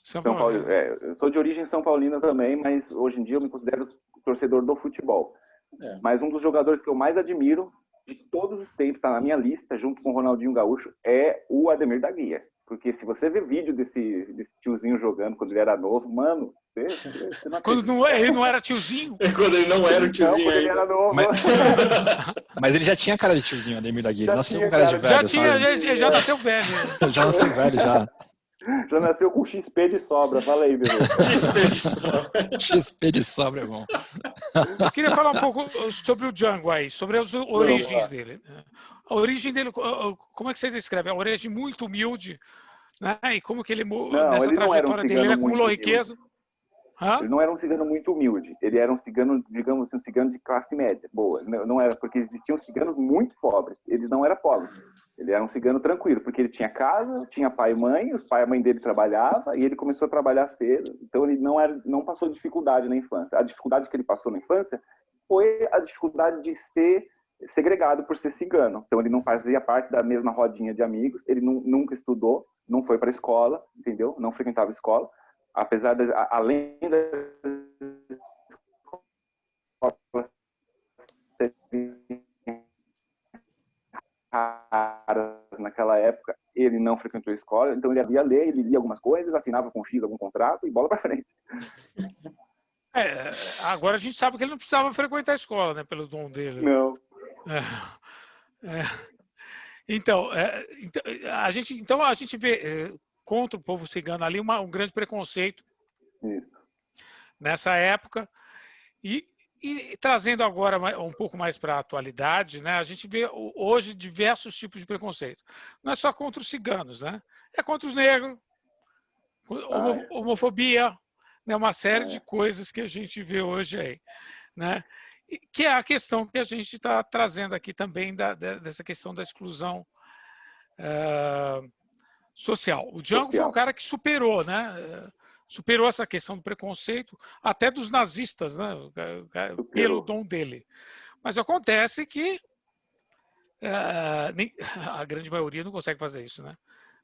São Paulo. Eu sou de origem São Paulina também, mas hoje em dia eu me considero torcedor do futebol. Mas um dos jogadores que eu mais admiro de todos os tempos, está na minha lista, junto com o Ronaldinho Gaúcho, é o Ademir da Guia. Porque se você ver vídeo desse tiozinho jogando quando ele era novo, mano, você não quando ele não era tiozinho? Quando ele não era o tiozinho quando ele era novo. Mas ele já tinha cara de tiozinho, Ademir da Guia. Ele nasceu com cara de velho. Ele já nasceu velho. Já nasceu velho, já. Já nasceu com XP de sobra. Fala aí, meu irmão. XP de sobra. XP de sobra é bom. Eu queria falar um pouco sobre o Django aí, sobre as origens dele. A origem dele, como é que vocês descrevem? A origem muito humilde, né? E como que ele, nessa trajetória dele, ele acumulou riqueza. Ele não era um cigano muito humilde. Ele era um cigano, digamos assim, um cigano de classe média, boa. Não era, porque existiam ciganos muito pobres. Ele não era pobre. Ele era um cigano tranquilo, porque ele tinha casa, tinha pai e mãe, os pai e mãe dele trabalhavam, e ele começou a trabalhar cedo. Então ele não passou dificuldade na infância. A dificuldade que ele passou na infância foi a dificuldade de ser segregado por ser cigano. Então ele não fazia parte da mesma rodinha de amigos, ele nunca estudou, não foi para a escola, entendeu? Não frequentava a escola, apesar de, além da naquela época, ele não frequentou a escola, então ele havia ler, ele lia algumas coisas, assinava com X algum contrato e bola para frente. Agora a gente sabe que ele não precisava frequentar a escola, né, pelo dom dele. Não. Então, a gente vê contra o povo cigano ali, um grande preconceito Isso. nessa época. E trazendo agora um pouco mais para a atualidade, né, a gente vê hoje diversos tipos de preconceito. Não é só contra os ciganos, né? É contra os negros, homofobia, né, uma série de coisas que a gente vê hoje aí, né? Que é a questão que a gente está trazendo aqui também dessa questão da exclusão social. O Django foi um cara que superou, né? Superou essa questão do preconceito, até dos nazistas, né? Pelo dom dele. Mas acontece que a grande maioria não consegue fazer isso, né?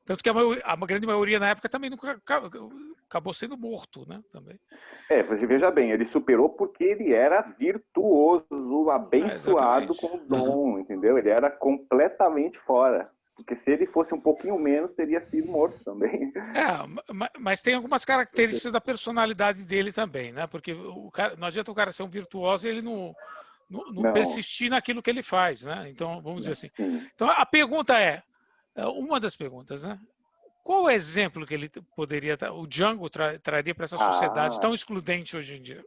Tanto que a grande maioria na época também nunca acabou sendo morto, né? Também. Veja bem, ele superou porque ele era virtuoso, abençoado com o dom, entendeu? Ele era completamente fora. Porque se ele fosse um pouquinho menos, teria sido morto também. Mas tem algumas características da personalidade dele também, né? Porque não adianta o cara ser um virtuoso e ele não persistir naquilo que ele faz, né? Então, vamos dizer assim. Então, a pergunta uma das perguntas, né? Qual o exemplo que ele poderia, o Django traria para essa sociedade tão excludente hoje em dia?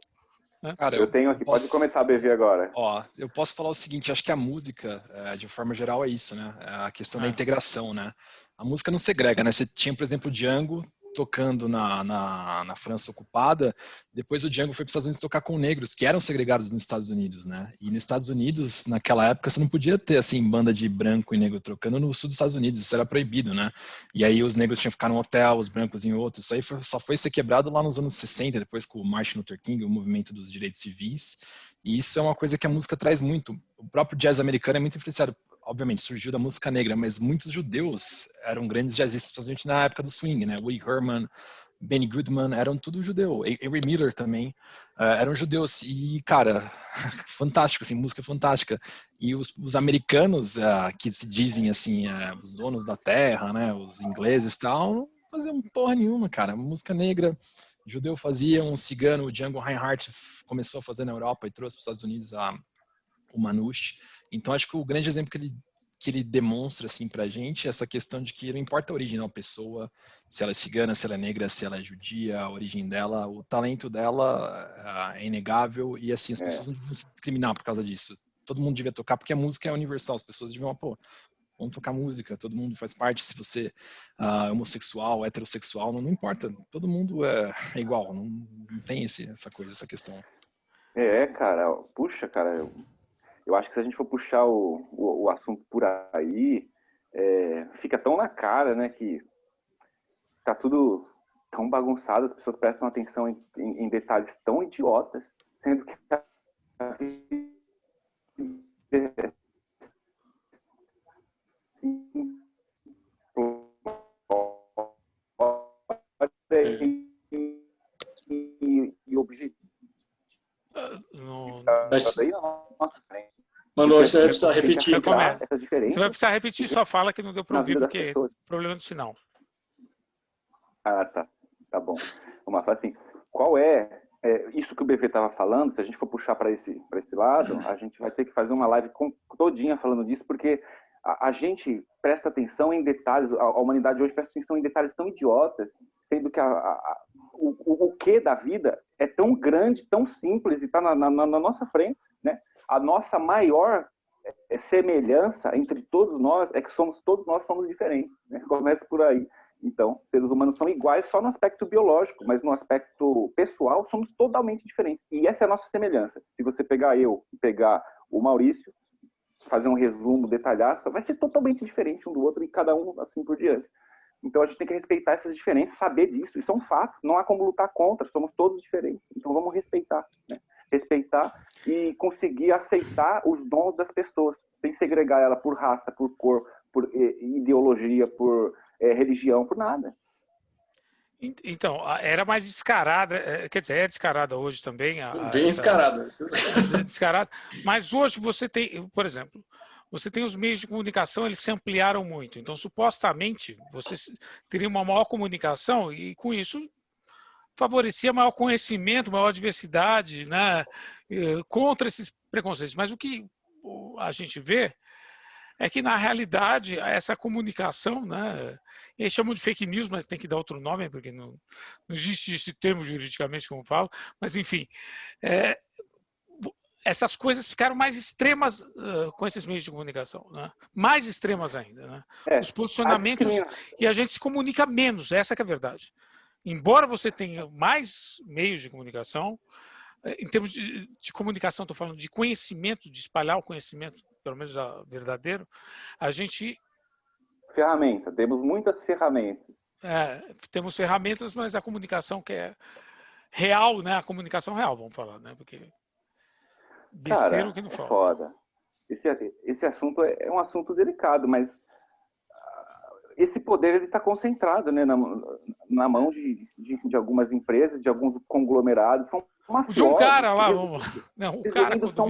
Né? Cara, eu tenho aqui, pode começar a beber agora. Eu posso falar o seguinte, acho que a música, de forma geral, é isso, né? A questão da integração, né? A música não segrega, né? Você tinha, por exemplo, o Django tocando na França ocupada, depois o Django foi para os Estados Unidos tocar com negros, que eram segregados nos Estados Unidos, né? E nos Estados Unidos, naquela época, você não podia ter, assim, banda de branco e negro trocando no sul dos Estados Unidos, isso era proibido, né? E aí os negros tinham que ficar num hotel, os brancos em outro, isso aí só foi ser quebrado lá nos anos 60, depois com o Martin Luther King, o movimento dos direitos civis, e isso é uma coisa que a música traz muito. O próprio jazz americano é muito influenciado, obviamente, surgiu da música negra, mas muitos judeus eram grandes jazzistas, principalmente na época do swing, né? Woody Herman, Benny Goodman, eram tudo judeu. Avery Miller também, eram judeus. E, cara, fantástico, assim, música fantástica. E os americanos, que se dizem, assim, os donos da terra, né? Os ingleses e tal, não faziam porra nenhuma, cara. Música negra, judeu fazia, um cigano, o Django Reinhardt começou a fazer na Europa e trouxe para os Estados Unidos o Manouche. Então, acho que o grande exemplo que ele demonstra assim, para a gente é essa questão de que não importa a origem da pessoa, se ela é cigana, se ela é negra, se ela é judia, a origem dela, o talento dela é inegável e assim, as pessoas não devem se discriminar por causa disso. Todo mundo devia tocar, porque a música é universal, as pessoas deviam, vamos tocar música, todo mundo faz parte, se você é homossexual, heterossexual, não importa, todo mundo é igual, não tem essa coisa, essa questão. Cara, puxa, cara, eu acho que se a gente for puxar o assunto por aí, fica tão na cara, né, que tá tudo tão bagunçado, as pessoas prestam atenção em detalhes tão idiotas, sendo que e objetivo. Manu, você vai precisar repetir. Você vai precisar repetir sua fala que não deu para ouvir porque é problema do sinal. Tá bom. Vamos lá, assim, qual isso que o BV estava falando, se a gente for puxar para esse lado, a gente vai ter que fazer uma live todinha falando disso, porque a gente presta atenção em detalhes, a humanidade hoje presta atenção em detalhes tão idiotas, sendo que o que da vida é tão grande, tão simples e está na nossa frente, né? A nossa maior semelhança entre todos nós é que todos nós somos diferentes, né? Começa por aí. Então, seres humanos são iguais só no aspecto biológico, mas no aspecto pessoal somos totalmente diferentes. E essa é a nossa semelhança. Se você pegar eu e pegar o Maurício, fazer um resumo, detalhar, vai ser totalmente diferente um do outro e cada um assim por diante. Então a gente tem que respeitar essas diferenças, saber disso, isso é um fato, não há como lutar contra, somos todos diferentes, então vamos respeitar, né? Respeitar e conseguir aceitar os dons das pessoas, sem segregar ela por raça, por cor, por ideologia, por religião, por nada. Então, era mais descarada, quer dizer, é descarada hoje também. Bem descarada. Descarada. Mas hoje você tem, por exemplo, você tem os meios de comunicação, eles se ampliaram muito. Então, supostamente, você teria uma maior comunicação e, com isso, favorecia maior conhecimento, maior diversidade, né, contra esses preconceitos. Mas o que a gente vê é que, na realidade, essa comunicação, né, eles chamam de fake news, mas tem que dar outro nome, porque não existe esse termo juridicamente, como falo, mas, enfim, essas coisas ficaram mais extremas com esses meios de comunicação, né? Mais extremas ainda, né? Os posicionamentos, e a gente se comunica menos, essa que é a verdade. Embora você tenha mais meios de comunicação, em termos de comunicação, estou falando de conhecimento, de espalhar o conhecimento, pelo menos verdadeiro, a gente... Temos muitas ferramentas. Temos ferramentas, mas a comunicação que é real, né? A comunicação real, vamos falar, né? Porque besteira que não falta. Foda. Esse assunto é um assunto delicado, mas esse poder está concentrado, né, na mão de algumas empresas, de alguns conglomerados. São mafiosos. De um cara lá, são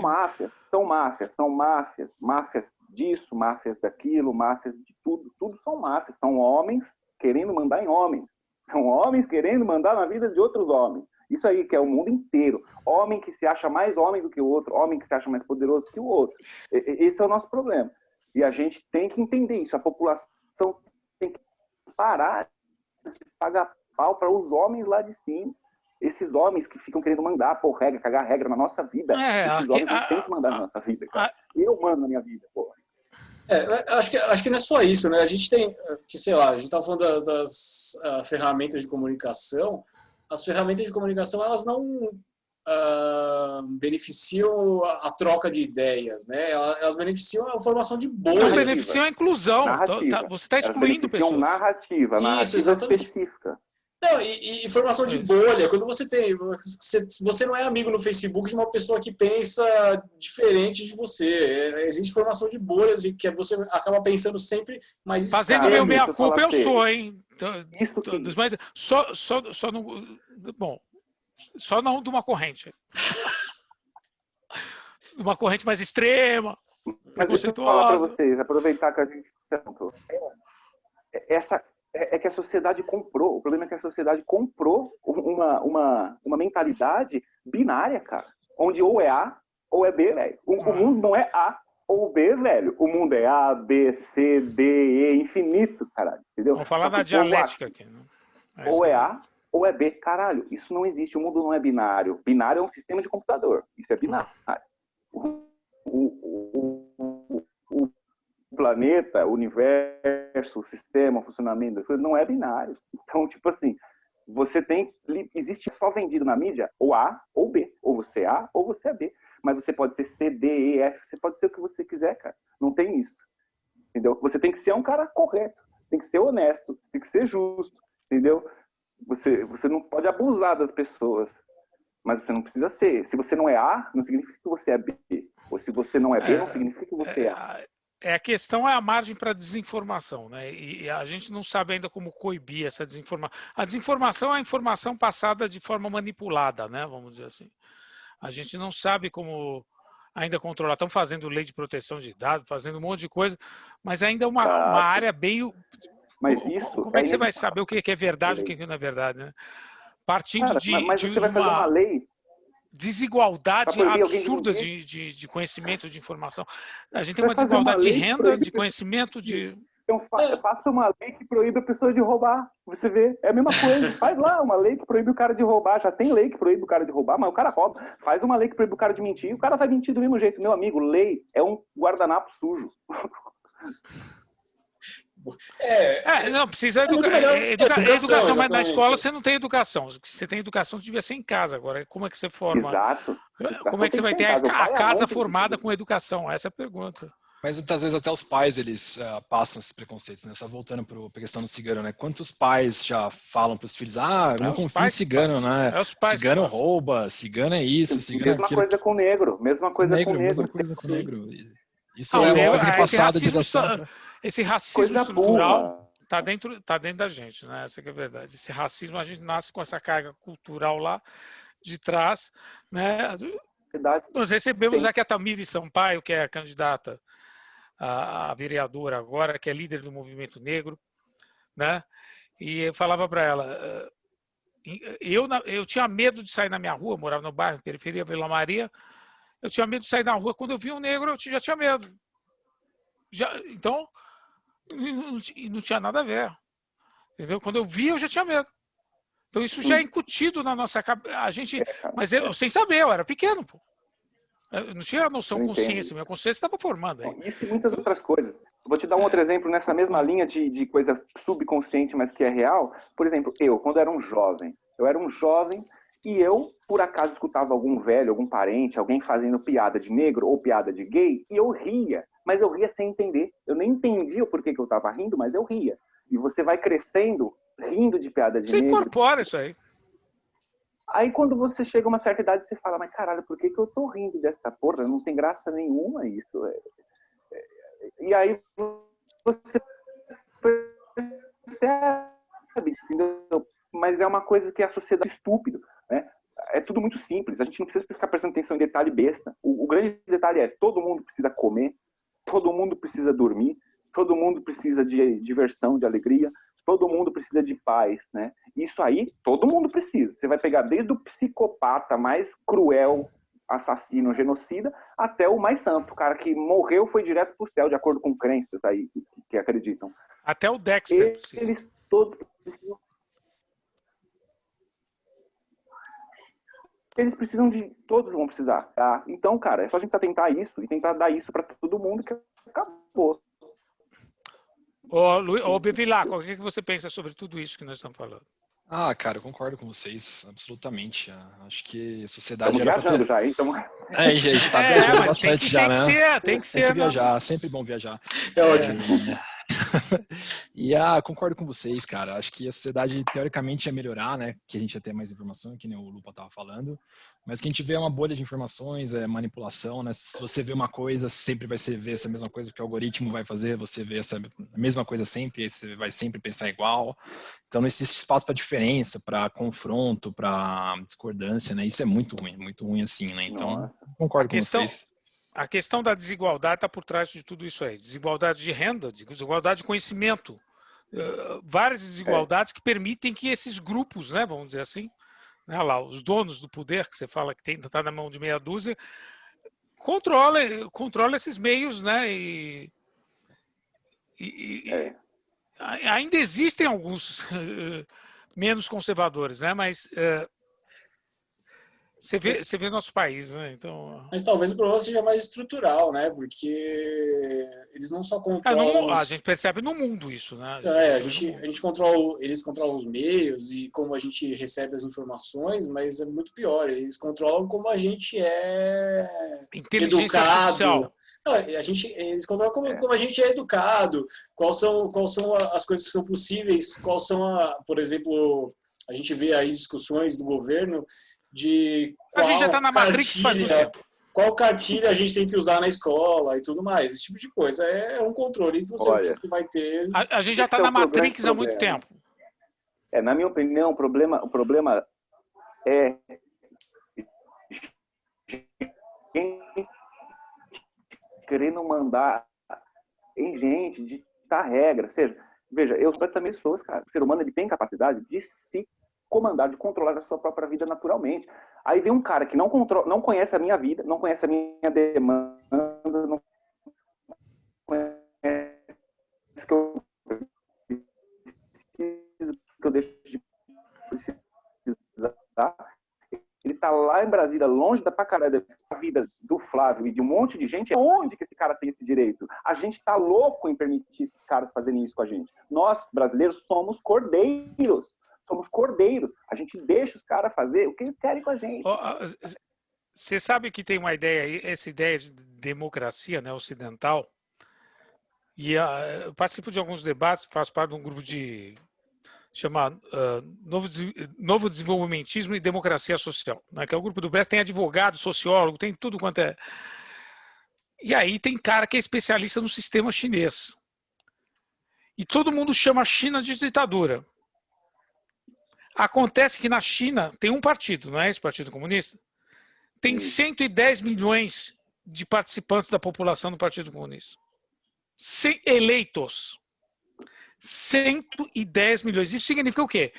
máfias disso, máfias daquilo, máfias de tudo são máfias. São homens querendo mandar em homens. São homens querendo mandar na vida de outros homens. Isso aí, que é o mundo inteiro. Homem que se acha mais homem do que o outro, homem que se acha mais poderoso que o outro. Esse é o nosso problema. E a gente tem que entender isso. A população tem que parar de pagar pau para os homens lá de cima. Esses homens que ficam querendo mandar, pôr regra, cagar regra na nossa vida. Esses homens não têm que mandar na nossa vida, cara. Eu mando na minha vida, porra. Acho que não é só isso, né? A gente tem, sei lá, a gente estava falando das ferramentas de comunicação. As ferramentas de comunicação, elas não beneficiam a troca de ideias, né? Elas beneficiam a formação de bolhas. Não beneficiam a incluão. Você está excluindo pessoas. Narrativa específica. Não, e formação de bolha. Quando você não é amigo no Facebook de uma pessoa que pensa diferente de você. Existe formação de bolhas que você acaba pensando sempre mais fazendo meu meia-culpa, eu sou, hein? Mas só não, bom, só não de uma corrente. De uma corrente mais extrema. Mas deixa eu falar para vocês, aproveitar que a gente é que a sociedade comprou. O problema é que a sociedade comprou uma mentalidade binária, cara. Onde ou é A ou é B, velho. O mundo não é A ou B, velho. O mundo é A, B, C, D, E, infinito, caralho. Entendeu? Vamos falar da dialética aqui. Né? Ou é A ou é B. Caralho, isso não existe. O mundo não é binário. Binário é um sistema de computador. Isso é binário. O planeta, o universo, o sistema, o funcionamento das coisas não é binário. Então, tipo assim, existe só vendido na mídia ou A ou B. Ou você é A ou você é B. Mas você pode ser C, D, E, F, você pode ser o que você quiser, cara. Não tem isso. Entendeu? Você tem que ser um cara correto, você tem que ser honesto, você tem que ser justo, entendeu? Você não pode abusar das pessoas, mas você não precisa ser. Se você não é A, não significa que você é B. Ou se você não é B, não significa que você é A. A questão é a margem para desinformação, né? E a gente não sabe ainda como coibir essa desinformação. A desinformação é a informação passada de forma manipulada, né? Vamos dizer assim. A gente não sabe como ainda controlar. Estão fazendo lei de proteção de dados, fazendo um monte de coisa, mas ainda é uma área bem... Mas isso como é que você vai saber o que é verdade e o que não é verdade, né? Partindo mas você vai fazer uma lei... desigualdade absurda de conhecimento, de informação. A gente tem uma desigualdade de renda, de conhecimento, de... Então, faça uma lei que proíbe a pessoa de roubar. Você vê, é a mesma coisa. Faz lá uma lei que proíbe o cara de roubar. Já tem lei que proíbe o cara de roubar, mas o cara rouba. Faz uma lei que proíbe o cara de mentir. O cara vai mentir do mesmo jeito. Meu amigo, lei é um guardanapo sujo. Não, precisa educação, mas na escola você não tem educação. Se você tem educação, devia ser em casa. Agora, como é que você forma? Exato. Como é que você vai ter a casa formada com educação? Essa é a pergunta. Mas muitas vezes até os pais, eles passam esses preconceitos, né? Só voltando para a questão do cigano, né? Quantos pais já falam para os filhos, não confia em cigano, né? Cigano rouba, cigano é isso, cigano é aquilo. Mesma coisa com negro, mesma coisa com negro. Mesma coisa com negro. Isso é uma coisa repassada de geração. Esse racismo estrutural está dentro da gente, né? Essa que é a verdade. Esse racismo, a gente nasce com essa carga cultural lá de trás, né? Nós recebemos aqui a Tamires Sampaio, que é a candidata a vereadora agora, que é líder do movimento negro, né? E eu falava para ela, eu tinha medo de sair na minha rua, morava no bairro, periferia, Vila Maria, eu tinha medo de sair na rua, quando eu vi um negro, eu já tinha medo. Então, não tinha nada a ver. Entendeu? Quando eu vi, eu já tinha medo. Então, isso já é incutido na nossa cabeça. Mas eu, sem saber, eu era pequeno, pô. Eu não tinha noção, consciência. Minha consciência estava formando aí. Isso e muitas outras coisas. Vou te dar um outro exemplo nessa mesma linha de coisa subconsciente, mas que é real. Por exemplo, quando era um jovem, e eu, por acaso, escutava algum velho, algum parente, alguém fazendo piada de negro ou piada de gay, e eu ria. Mas eu ria sem entender. Eu nem entendia o porquê que eu estava rindo, mas eu ria. E você vai crescendo, rindo de piada de negro. Você incorpora isso aí. Aí quando você chega a uma certa idade, você fala, mas caralho, por que eu tô rindo dessa porra? Não tem graça nenhuma isso. E aí você percebe, entendeu? Mas é uma coisa que a sociedade é estúpido, né? É tudo muito simples, a gente não precisa ficar prestando atenção em detalhe besta. O grande detalhe é, todo mundo precisa comer, todo mundo precisa dormir, todo mundo precisa de diversão, de alegria, todo mundo precisa de paz, né? Isso aí, todo mundo precisa. Você vai pegar desde o psicopata mais cruel, assassino, genocida, até o mais santo. O cara que morreu foi direto pro céu, de acordo com crenças aí que acreditam. Até o Dexter precisa. Eles todos precisam. Eles precisam de... Todos vão precisar, tá? Então, cara, é só a gente se atentar a isso e tentar dar isso pra todo mundo que acabou. Ô, Bevilacqua, o que você pensa sobre tudo isso que nós estamos falando? Cara, eu concordo com vocês, absolutamente. Acho que a sociedade Estamos era pra viajando ter... já, hein? A gente está viajando mas bastante já, né? Tem que Tem que viajar, sempre bom viajar. É ótimo. E concordo com vocês, cara. Acho que a sociedade, teoricamente, ia melhorar, né? Que a gente ia ter mais informação, que nem o Lupa estava falando. Mas o que a gente vê é uma bolha de informações, é manipulação, né? Se você vê uma coisa, sempre vai ver essa mesma coisa que o algoritmo vai fazer, você vê essa mesma coisa sempre, você vai sempre pensar igual. Então não existe espaço para diferença, para confronto, para discordância, né? Isso é muito ruim assim, né? Então, concordo com vocês. A questão da desigualdade está por trás de tudo isso aí. Desigualdade de renda, desigualdade de conhecimento. Várias desigualdades que permitem que esses grupos, né, vamos dizer assim, né, lá, os donos do poder, que você fala que está na mão de meia dúzia, controla esses meios, né? Ainda existem alguns menos conservadores, né? Mas você vê nosso país, né? Então... Mas talvez o problema seja mais estrutural, né? Porque eles não só controlam... A gente percebe no mundo isso, né? A gente controla, eles controlam os meios e como a gente recebe as informações, mas é muito pior. Eles controlam como a gente é inteligência educado. Eles controlam como a gente é educado, quais são as coisas que são possíveis, por exemplo, a gente vê aí discussões do governo de a gente já está na Matrix faz muito tempo. Qual cartilha a gente tem que usar na escola e tudo mais. Esse tipo de coisa. É um controle que você vai ter. A gente já está na Matrix há muito tempo. Na minha opinião, o problema é querendo mandar em gente, ditar regra. Ou seja, veja, eu sou também pessoas, cara. O ser humano ele tem capacidade de se comandar, de controlar a sua própria vida naturalmente. Aí vem um cara que não conhece a minha vida, não conhece a minha demanda, não conhece que eu preciso, que eu deixo de precisar. Ele tá lá em Brasília, longe da pra caralho da vida do Flávio e de um monte de gente. Onde que esse cara tem esse direito? A gente tá louco em permitir esses caras fazerem isso com a gente. Nós, brasileiros, somos cordeiros. Somos cordeiros. A gente deixa os caras fazer o que eles querem com a gente. Você sabe que tem uma ideia aí, essa ideia de democracia, né, ocidental, e eu participo de alguns debates, faço parte de um grupo chamado Novo Desenvolvimentismo e Democracia Social, né, que é o grupo do BES, tem advogado, sociólogo, tem tudo quanto é. E aí tem cara que é especialista no sistema chinês. E todo mundo chama a China de ditadura. Acontece que na China tem um partido, não é esse Partido Comunista? Tem 110 milhões de participantes da população do Partido Comunista. Eleitos. 110 milhões. Isso significa o quê?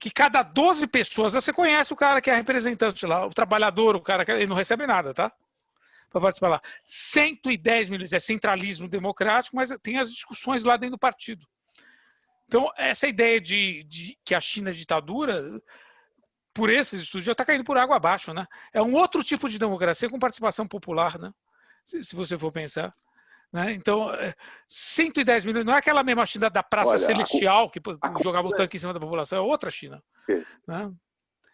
Que cada 12 pessoas, você conhece o cara que é representante lá, o trabalhador, o cara que ele não recebe nada, tá? para participar lá. 110 milhões, é centralismo democrático, mas tem as discussões lá dentro do partido. Então, essa ideia de que a China é ditadura, por esses estudos, já está caindo por água abaixo, né? É um outro tipo de democracia com participação popular, né? Se você for pensar. Né? Então, 110 milhões, não é aquela mesma China da Praça Celestial que jogava o tanque em cima da população, é outra China. Né?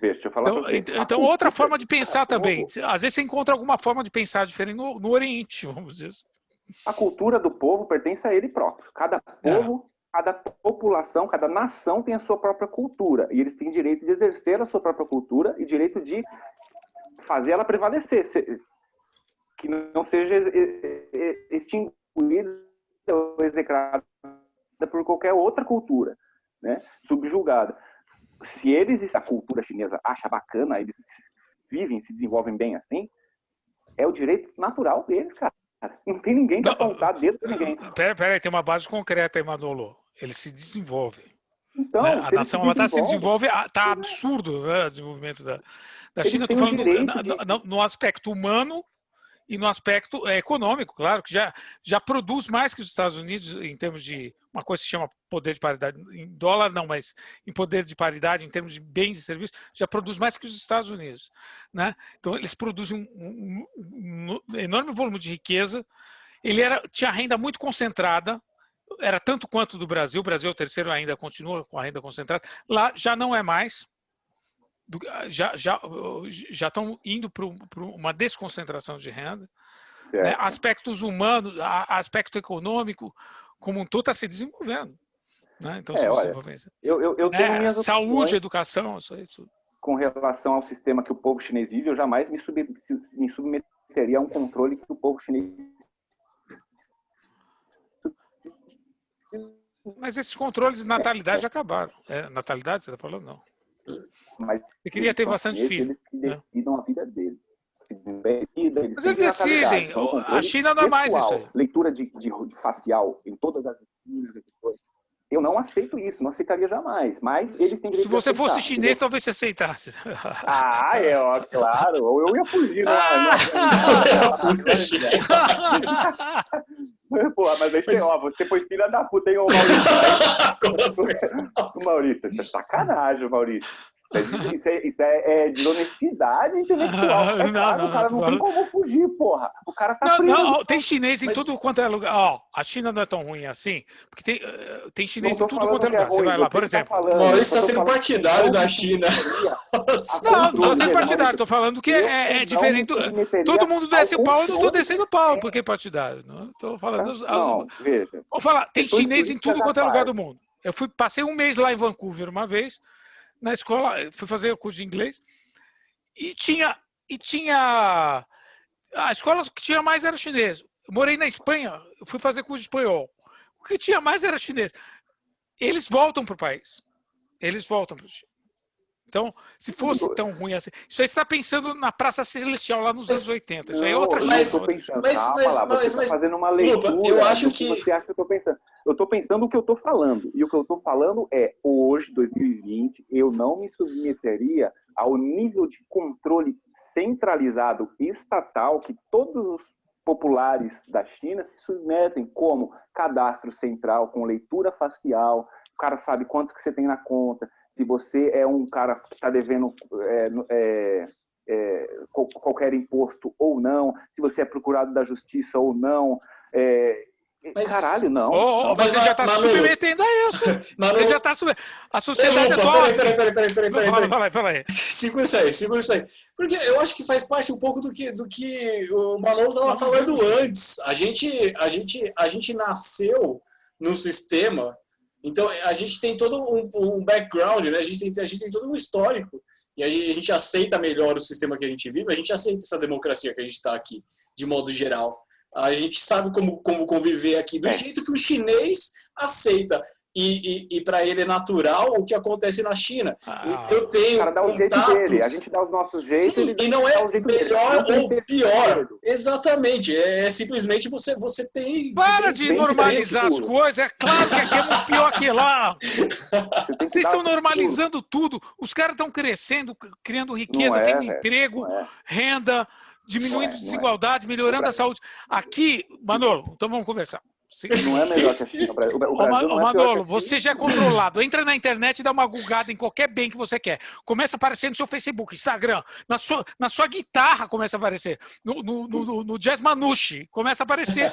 Deixa eu falar então outra forma de pensar também. Às vezes você encontra alguma forma de pensar diferente no Oriente, vamos dizer assim. A cultura do povo pertence a ele próprio. Cada povo, cada população, cada nação tem a sua própria cultura. E eles têm direito de exercer a sua própria cultura e direito de fazer ela prevalecer. Que não seja extinguida ou execrada por qualquer outra cultura, né? Subjugada. Se a cultura chinesa acha bacana, eles vivem, se desenvolvem bem assim, é o direito natural deles, cara. Não tem ninguém que apontar dedo pra ninguém. Peraí, tem uma base concreta aí, Manolo. Eles se desenvolvem. Então, né? A nação se desenvolve, tá absurdo, né? O desenvolvimento da China. Estou falando no aspecto humano e no aspecto econômico, claro, que já produz mais que os Estados Unidos em termos de uma coisa que se chama poder de paridade, em dólar não, mas em poder de paridade, em termos de bens e serviços, já produz mais que os Estados Unidos. Né? Então, eles produzem um enorme volume de riqueza. Tinha renda muito concentrada, era tanto quanto do Brasil. O Brasil, o terceiro, ainda continua com a renda concentrada. Lá já não é mais. Já estão indo para uma desconcentração de renda. Né? Aspectos humanos, aspecto econômico, como um todo, está se desenvolvendo. Né? Então, eu tenho minhas saúde, opiniões, educação, isso aí tudo. Com relação ao sistema que o povo chinês vive, eu jamais me submeteria a um controle que o povo chinês. Mas esses controles de natalidade já acabaram. Natalidade, você está falando? Não. Mas você queria ter bastante filho. Eles que decidam a vida deles. Mas eles decidem. A China não é mais isso aí. Leitura de facial em todas as coisas. Eu não aceito isso, não aceitaria jamais. Mas eles têm direito. Se você fosse chinês, talvez você aceitasse. Claro. Ou eu ia fugir. Pô, mas aí você foi filha da puta, hein, ô Maurício? Maurício, isso é sacanagem, Maurício. Isso é desonestidade intelectual. O cara não tem como fugir, porra. O cara tá preso. Não, tem chinês em tudo quanto é lugar. A China não é tão ruim assim, porque tem chinês em tudo quanto é lugar. Você vai lá, por exemplo. Maurício está sendo partidário da China. Não estou sendo partidário. Estou falando que é diferente. Todo mundo desce o pau, eu não estou descendo o pau. Por que partidário? Não estou falando. Não, veja. Vou falar, tem chinês em tudo quanto é lugar do mundo. Eu passei um mês lá em Vancouver uma vez. Na escola, fui fazer o curso de inglês e tinha a escola que tinha mais era chinês. Eu morei na Espanha, eu fui fazer curso de espanhol. O que tinha mais era chinês. Eles voltam para o país. Eles voltam para o Chile. Então, se fosse tão ruim assim... Isso aí você está pensando na Praça Celestial lá nos anos 80. Isso aí é outra coisa. Você está fazendo uma leitura. Eu acho que você acha que eu estou pensando. Eu estou pensando o que eu estou falando. E o que eu estou falando é, hoje, 2020, eu não me submeteria ao nível de controle centralizado estatal que todos os populares da China se submetem, como cadastro central, com leitura facial, o cara sabe quanto que você tem na conta, se você é um cara que está devendo qualquer imposto ou não, se você é procurado da justiça ou não. Caralho, não. Mas você já está submetendo a isso. Você já está submetendo. A sociedade atual... Peraí. Segura isso aí. Porque eu acho que faz parte um pouco do que o Manolo estava falando antes. A gente nasceu num sistema, então a gente tem todo um background, né? A gente tem todo um histórico. E a gente aceita melhor o sistema que a gente vive, a gente aceita essa democracia que a gente está aqui, de modo geral. A gente sabe como conviver aqui, do jeito que o chinês aceita. E para ele é natural o que acontece na China. Eu tenho. O cara dá o jeito dele, a gente dá os nossos jeitos. E não é melhor ou pior. Exatamente. É simplesmente você tem. Para de normalizar as coisas. É claro que aqui é muito pior que lá. Vocês estão normalizando tudo. Os caras estão crescendo, criando riqueza, tendo emprego, renda. diminuindo desigualdade, melhorando a saúde. Aqui, Manolo, então vamos conversar. Não é melhor que a China. O Brasil não é pior que Manolo, a China. você já é controlado. Entra na internet e dá uma googada em qualquer bem que você quer. Começa a aparecer no seu Facebook, Instagram, na sua guitarra começa a aparecer. No Jazz Manouche começa a aparecer.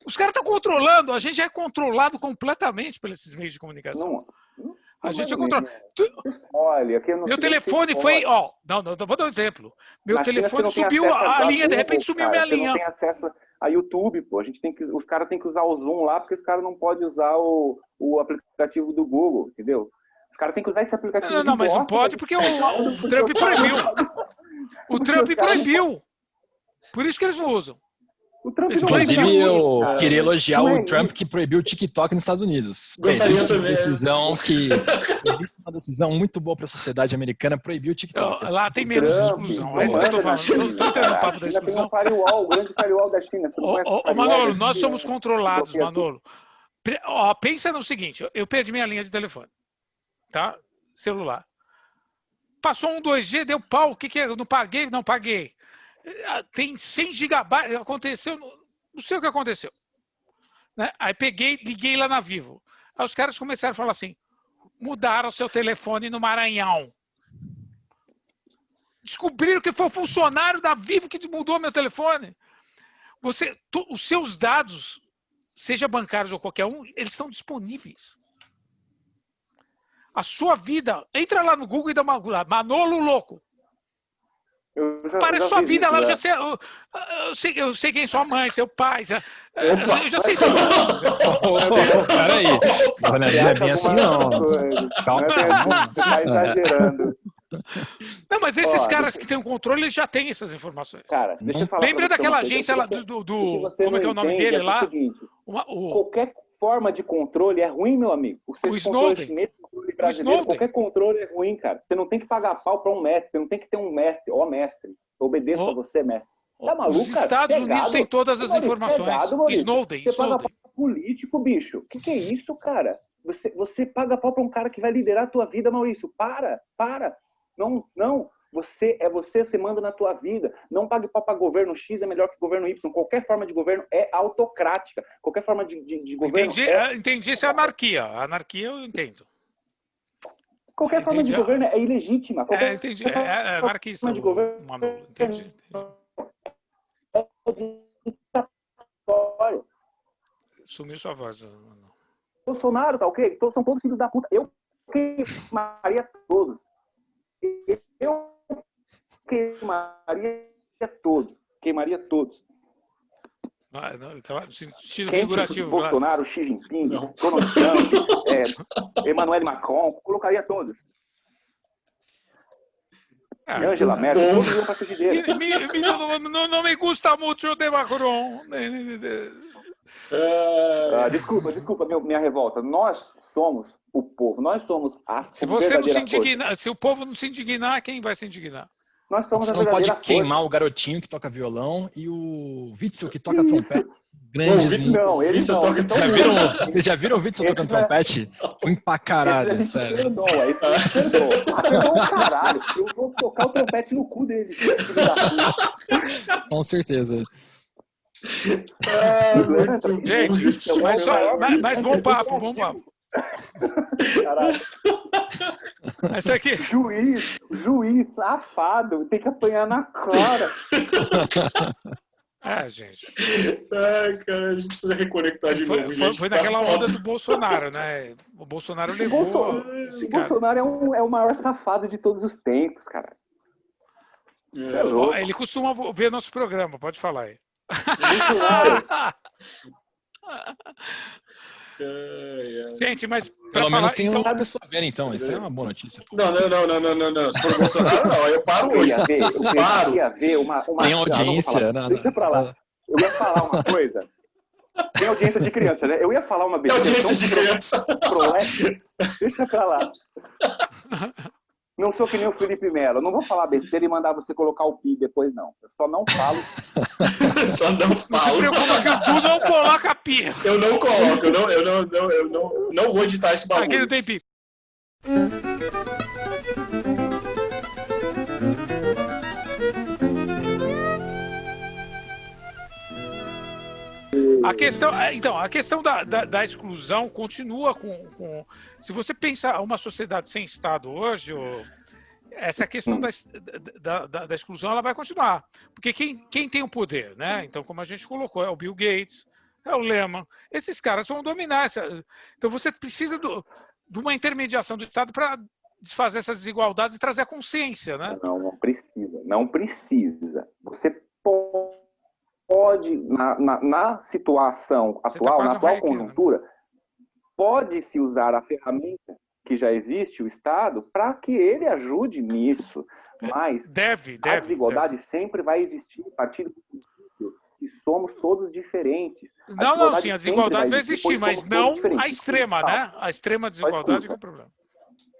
Os caras estão controlando, a gente já é controlado completamente por esses meios de comunicação. A gente é controlado. Olha, meu telefone foi. Ó, não, vou dar um exemplo. Meu telefone subiu a linha, de repente sumiu minha linha. Não tem acesso a YouTube, pô. Os caras têm que usar o Zoom lá, porque os caras não podem usar o aplicativo do Google, entendeu? Os caras têm que usar esse aplicativo. Não, mas não pode, porque o Trump proibiu. O Trump proibiu. Por isso que eles não usam. Inclusive, eu queria elogiar o Trump que proibiu o TikTok nos Estados Unidos. Gostaria também. Uma decisão muito boa para a sociedade americana, proibir o TikTok. Lá tem menos exclusão. É isso que eu estou falando. Estou entrando no papo da exclusão. O grande firewall da China. Manolo, nós somos controlados, Manolo. Pensa no seguinte, eu perdi minha linha de telefone, tá? Celular. Passou um 2G, deu pau, o que é? Eu não paguei? Não paguei. Tem 100 gigabytes, aconteceu, não sei o que aconteceu. Né? Aí liguei lá na Vivo. Aí os caras começaram a falar assim, mudaram seu telefone no Maranhão. Descobriram que foi o funcionário da Vivo que mudou meu telefone. Os seus dados, seja bancários ou qualquer um, eles estão disponíveis. A sua vida, entra lá no Google e dá uma Google, Manolo Louco. Parece sua vida lá, eu sei quem é sua mãe, seu pai. Eu já sei tudo. Peraí. Não é bem assim, não. Calma. Tá exagerando. Não, mas esses caras que têm o controle, eles já têm essas informações. Cara, deixa eu falar. Lembra daquela agência lá do como é que é o nome dele lá? Qualquer forma de controle é ruim, meu amigo. O Snowden. Qualquer controle é ruim, cara. Você não tem que pagar pau para um mestre. Você não tem que ter um mestre. Ó, mestre. Obedeça a você, mestre. Tá maluco, os Estados Unidos têm todas as informações. Snowden. Você paga pau para político, bicho. O que é isso, cara? Você paga pau para um cara que vai liderar a tua vida, Maurício. Para. Não. Você manda na tua vida. Não pague pau para governo X é melhor que governo Y. Qualquer forma de governo é autocrática. Qualquer forma de governo Entendi isso é anarquia. A anarquia eu entendo. Qualquer forma de governo é ilegítima. Entendi. É anarquista. De governo entendi. É ditatório. Sumiu sua voz. Bolsonaro, tá ok? São todos filhos da puta. Eu queimaria todos. Eu queimaria todos. No sentido figurativo. Bolsonaro, claro. Xi Jinping, Donald Trump, Emmanuel Macron, colocaria todos. Angela Merkel, todos iam para frigideira. Não me gusta muito de Macron. Desculpa minha revolta. Nós somos o povo, nós somos a se o povo não se indignar, quem vai se indignar? Nós somos você não pode queimar o garotinho que toca violão e o Witzel que toca trompete. Vocês já viram o Witzel tocando trompete? Ruim pra caralho, sério. Perdoa. Caralho. Eu vou tocar o trompete no cu dele. Com certeza. Gente, mas bom papo. Caralho. Essa aqui. Juiz safado, tem que apanhar na cara. Gente. Cara, a gente precisa reconectar de novo, gente. Foi naquela onda do Bolsonaro, né? O Bolsonaro levou. O Bolsonaro é o maior safado de todos os tempos, cara. Ele costuma ver nosso programa, pode falar aí. Gente, mas pelo menos tem uma pessoa vendo, então. Isso é uma boa notícia. Não. Se for o Bolsonaro, não. Eu paro hoje. Eu ia ver uma tem audiência. Deixa pra lá. Eu ia falar uma coisa. Tem audiência de criança, né? Eu ia falar uma besteira. Tem audiência de criança. Deixa pra lá. Não sou que nem o Felipe Melo. Não vou falar besteira e mandar você colocar o pi depois, não. Eu só não falo. Só não falo. Não se preocupa que o Du não coloca pi. Eu não coloco. Eu não vou editar esse bagulho. Aqui não tem pi. A questão da exclusão continua com... Se você pensa uma sociedade sem Estado hoje, essa questão da exclusão ela vai continuar. Porque quem tem o poder, né? Então, como a gente colocou, é o Bill Gates, é o Lehman. Esses caras vão dominar. Então, você precisa de uma intermediação do Estado para desfazer essas desigualdades e trazer a consciência, né? Não precisa. Não precisa. Você pode, na situação atual, na atual conjuntura, pode-se usar a ferramenta que já existe, o Estado, para que ele ajude nisso. Mas a desigualdade sempre vai existir a partir do princípio que somos todos diferentes. Não, sim, a desigualdade vai existir, mas não a extrema, né? A extrema desigualdade é o problema.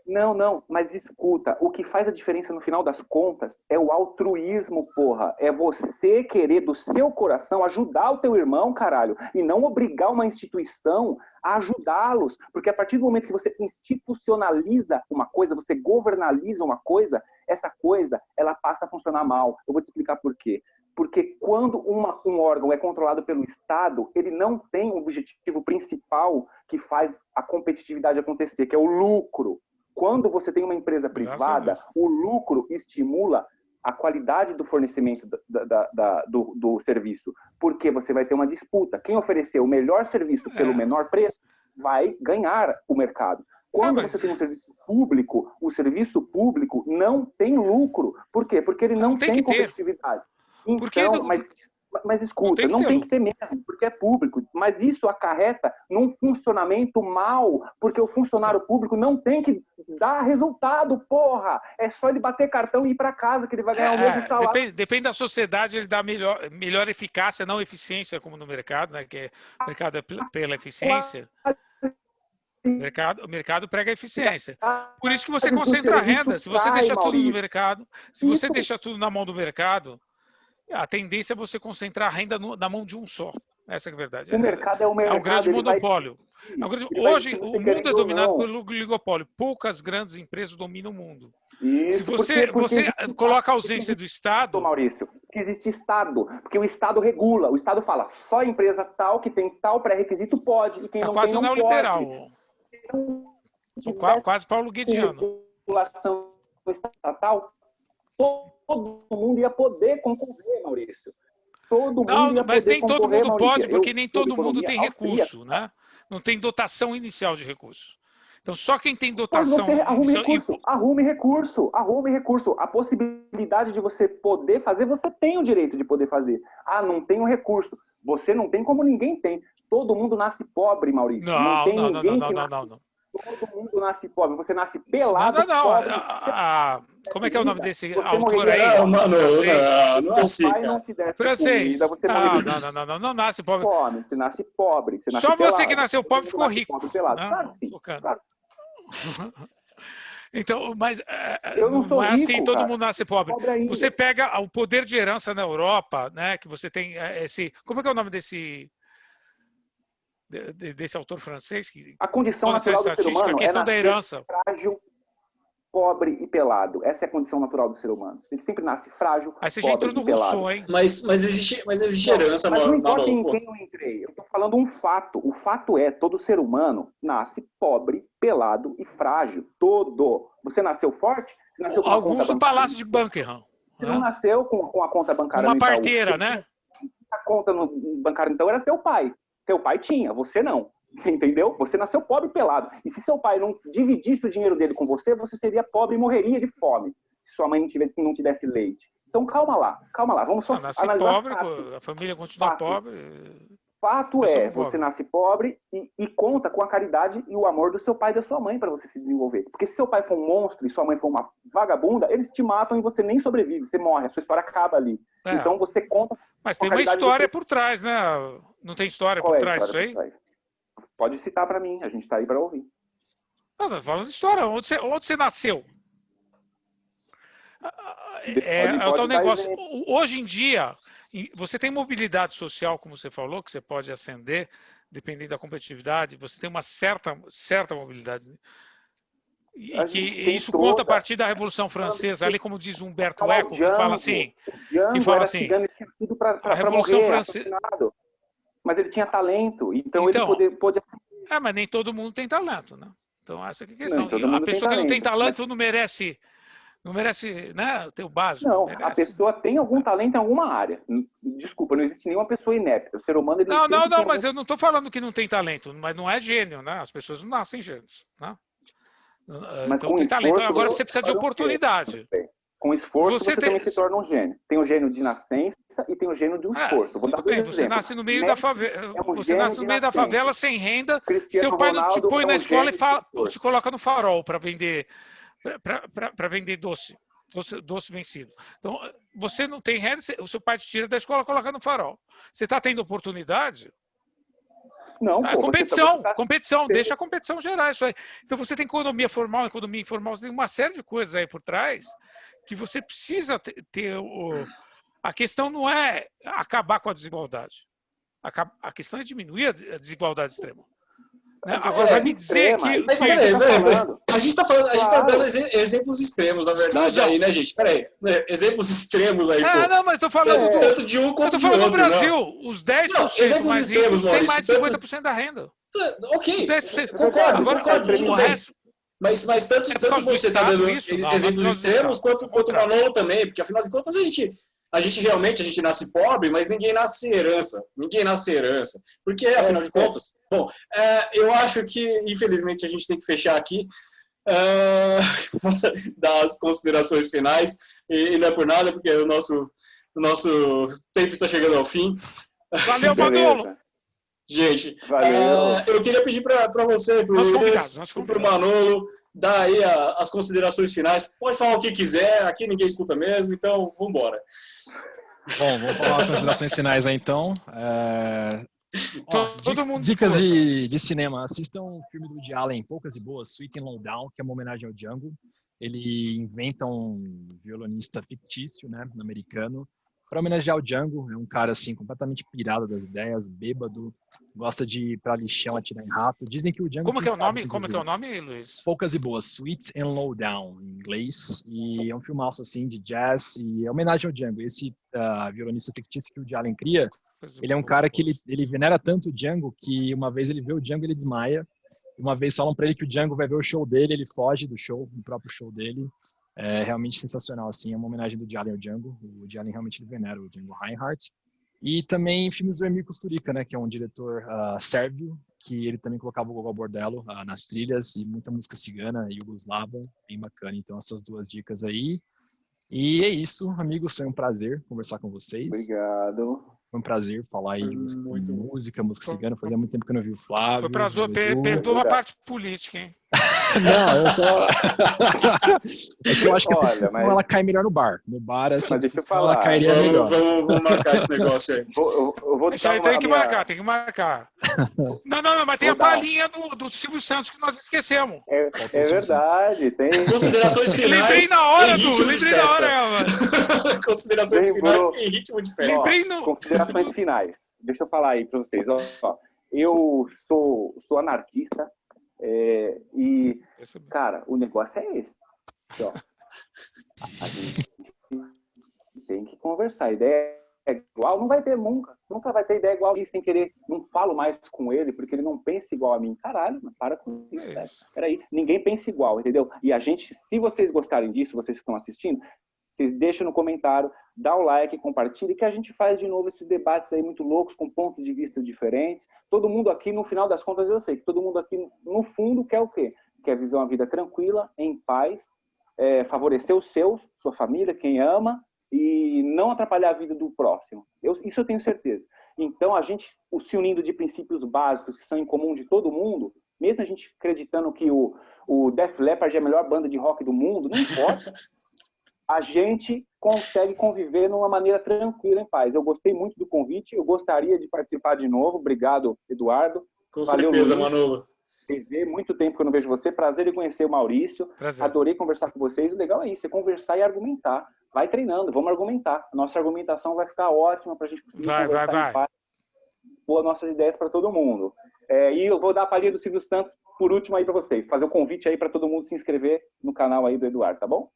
Não, mas escuta, o que faz a diferença no final das contas é o altruísmo, porra. É você querer do seu coração ajudar o teu irmão, caralho, e não obrigar uma instituição a ajudá-los. Porque a partir do momento que você institucionaliza uma coisa, você governaliza uma coisa, essa coisa, ela passa a funcionar mal. Eu vou te explicar por quê. Porque quando um órgão é controlado pelo Estado, ele não tem um objetivo principal que faz a competitividade acontecer, que é o lucro. Quando você tem uma empresa privada, o lucro estimula a qualidade do fornecimento do serviço, porque você vai ter uma disputa. Quem oferecer o melhor serviço pelo menor preço vai ganhar o mercado. Quando você tem um serviço público, o serviço público não tem lucro. Por quê? Porque ele não tem competitividade. Então, mas escuta, não tem que ter mesmo, porque é público. Mas isso acarreta num funcionamento mal, porque o funcionário público não tem que dar resultado, porra. É só ele bater cartão e ir para casa que ele vai ganhar o mesmo salário. Depende da sociedade, ele dá melhor eficácia, não eficiência, como no mercado, né? Que o mercado é pela eficiência. O mercado prega a eficiência. Por isso que você concentra a renda. Se você deixa tudo no mercado, se você deixa tudo na mão do mercado, a tendência é você concentrar a renda na mão de um só. Essa é a verdade. O mercado é o mercado. É um grande monopólio. Hoje, o mundo é dominado pelo oligopólio. Poucas grandes empresas dominam o mundo. Isso, Se você coloca a ausência do Estado... Maurício, que existe Estado. Porque o Estado regula. O Estado fala, só a empresa tal, que tem tal pré-requisito pode. E quem não tem, não pode. Neoliberal. Quase Paulo Guediano. Regulação estatal, todo mundo ia poder concorrer, Maurício. Mas nem todo mundo pode, porque nem todo mundo tem recurso, né? Não tem dotação inicial de recursos. Então, só quem tem dotação... Arrume recurso. A possibilidade de você poder fazer, você tem o direito de poder fazer. Ah, não tem o recurso. Você não tem como ninguém tem. Todo mundo nasce pobre, Maurício. Não. Todo mundo nasce pobre. Você nasce pelado, pobre. Como é que é o nome desse autor aí? Não nasce, cara. Não te desse francês. Comida, não nasce pobre. Você nasce pobre. Você nasce só pelado. Você que nasceu pobre ficou rico. Claro, sim. Claro. Então, mas eu não é rico, assim, todo cara. mundo nasce pobre. Você pega o poder de herança na Europa, né? Que você tem esse... Como é que é o nome desse autor francês? A condição natural do ser humano a questão da herança. Frágil, pobre e pelado. Essa é a condição natural do ser humano. Ele sempre nasce frágil, aí você já entrou no Rousseau, hein? Mas existe herança, mas não importa em quem eu entrei. Eu estou falando um fato. O fato é, todo ser humano nasce pobre, pelado e frágil. Todo. Você nasceu forte? Você nasceu com alguns no Palácio de Buckingham. Você não nasceu com a conta bancária. Uma parteira, né? A conta bancária, então, era seu pai. Seu pai tinha, você não. Entendeu? Você nasceu pobre e pelado. E se seu pai não dividisse o dinheiro dele com você, você seria pobre e morreria de fome. Se sua mãe não te desse leite. Então, calma lá. Vamos só analisar pobre, fatos. a família continua pobre. Fato é, você nasce pobre e conta com a caridade e o amor do seu pai e da sua mãe para você se desenvolver. Porque se seu pai for um monstro e sua mãe for uma vagabunda, eles te matam e você nem sobrevive, você morre, a sua história acaba ali. Então você conta. Mas tem uma história por trás, né? Não tem história por trás disso aí? Pode citar para mim, a gente está aí para ouvir. Não, tô falando de história. Onde você nasceu? É o tal negócio. Hoje em dia, você tem mobilidade social, como você falou, que você pode ascender, dependendo da competitividade. Você tem uma certa mobilidade. E que isso conta a partir da Revolução Francesa, ali como diz Humberto Eco, que fala assim, a Revolução Francesa, Mas ele tinha talento, então ele pôde... Mas nem todo mundo tem talento, né? Então essa que é a questão. A pessoa que não tem talento não merece, né, ter o básico. Não, merece. A pessoa tem algum talento em alguma área. Desculpa, não existe nenhuma pessoa inepta. O ser humano... Não, mas eu não estou falando que não tem talento, mas não é gênio, né? As pessoas não nascem gênios, né? Mas então com tem talento. esforço, Agora você precisa de oportunidade. Com esforço, você também se torna um gênio. Tem o gênio de nascença e tem o gênio do esforço. Vou dar Tudo bem, dois você exemplos. nasce no meio da favela. Você nasce no meio da nascença. favela sem renda. Cristiano Seu pai não te Ronaldo põe é na um escola gênio e te coloca no farol para vender doce vencido. Então, você não tem renda, o seu pai te tira da escola e coloca no farol. Você está tendo oportunidade? Não, competição, deixa a competição gerar isso aí. Então você tem economia formal, economia informal, você tem uma série de coisas aí por trás que você precisa ter. A questão não é acabar com a desigualdade. A questão é diminuir a desigualdade extrema. Né? Agora vai me dizer que... Mas peraí, a gente está falando, a gente tá dando exemplos extremos, na verdade, aí, né, gente? Peraí, exemplos extremos aí, pô. Não, mas estou falando... Tanto de um quanto de outro, no Brasil, não. Os 10% mais ricos têm mais de 50% da renda. Ok, 10%. concordo, Agora, tudo bem. Mas tanto você está dando exemplos extremos, quanto o Manolo também, porque afinal de contas a gente realmente nasce pobre, mas ninguém nasce sem herança. Porque, afinal de contas, bom, eu acho que, infelizmente, a gente tem que fechar aqui das considerações finais, e não é por nada, porque o nosso tempo está chegando ao fim. Valeu, Manolo! Gente, eu queria pedir para você, para o Luiz, para o Manolo, dar aí as considerações finais. Pode falar o que quiser, aqui ninguém escuta mesmo, então vamos embora. Bom, vamos falar as considerações finais aí, então. Todo mundo dicas de cinema. Assistam o filme do Woody Allen, Poucas e Boas, Sweet and Low Down, que é uma homenagem ao Django. Ele inventa um violonista fictício, né, americano, para homenagear o Django. É um cara assim completamente pirado das ideias, bêbado, gosta de ir para lixão, atirar em rato. Dizem que o Django... Como que é o nome, Luiz? Poucas e Boas, Sweet and Low Down, em inglês. E é um filmaço assim de jazz e é homenagem ao Django. Esse violonista fictício que o Woody Allen cria, ele é um cara que ele venera tanto o Django que uma vez ele vê o Django, ele desmaia. Uma vez falam para ele que o Django vai ver o show dele, ele foge do próprio show dele. É realmente sensacional, assim, é uma homenagem do Woody Allen ao Django. O Woody Allen realmente venera o Django Reinhardt. E também filmes do Emir Kusturica, né, que é um diretor sérvio, que ele também colocava o Gogol Bordello nas trilhas, e muita música cigana, iugoslava, bem bacana. Então essas duas dicas aí. E é isso, amigos, foi um prazer conversar com vocês. Obrigado. Foi um prazer falar aí de música cigana. Fazia muito tempo que eu não vi o Flávio. Foi prazer, perdoa a parte política, hein? Não, eu só... É que eu acho que essa discussão ela cai melhor no bar. No bar, essa discussão ela cairia melhor. Vamos marcar esse negócio aí. Eu vou deixar tem que marcar. Não, mas tem a palhinha do Silvio Santos que nós esquecemos. É verdade. Tem... Considerações finais. Lembrei na hora, mano. Considerações finais em ritmo de festa. Considerações finais. Deixa eu falar aí pra vocês. Eu sou anarquista. E, cara, o negócio é esse. A gente tem que conversar. A ideia é igual, não vai ter nunca vai ter ideia igual. E sem querer, não falo mais com ele porque ele não pensa igual a mim. Caralho, para com isso, velho. Peraí, ninguém pensa igual, entendeu? E a gente, se vocês gostarem disso, vocês que estão assistindo, vocês deixam no comentário, dá o like, compartilha, que a gente faz de novo esses debates aí muito loucos, com pontos de vista diferentes. Todo mundo aqui, no final das contas, eu sei que todo mundo aqui, no fundo, quer o quê? Quer viver uma vida tranquila, em paz, favorecer os seus, sua família, quem ama, e não atrapalhar a vida do próximo. Isso eu tenho certeza. Então, a gente, se unindo de princípios básicos que são em comum de todo mundo, mesmo a gente acreditando que o Def Leppard é a melhor banda de rock do mundo, não importa. A gente consegue conviver numa maneira tranquila, em paz. Eu gostei muito do convite, eu gostaria de participar de novo. Obrigado, Eduardo. Com certeza, Manolo. Muito tempo que eu não vejo você. Prazer em conhecer o Maurício. Prazer. Adorei conversar com vocês. O legal é isso, é conversar e argumentar. Vai treinando, vamos argumentar. A nossa argumentação vai ficar ótima para a gente conseguir conversar em paz. Pôr nossas ideias para todo mundo. E eu vou dar a palhinha do Silvio Santos por último aí para vocês. Fazer o convite aí para todo mundo se inscrever no canal aí do Eduardo, tá bom?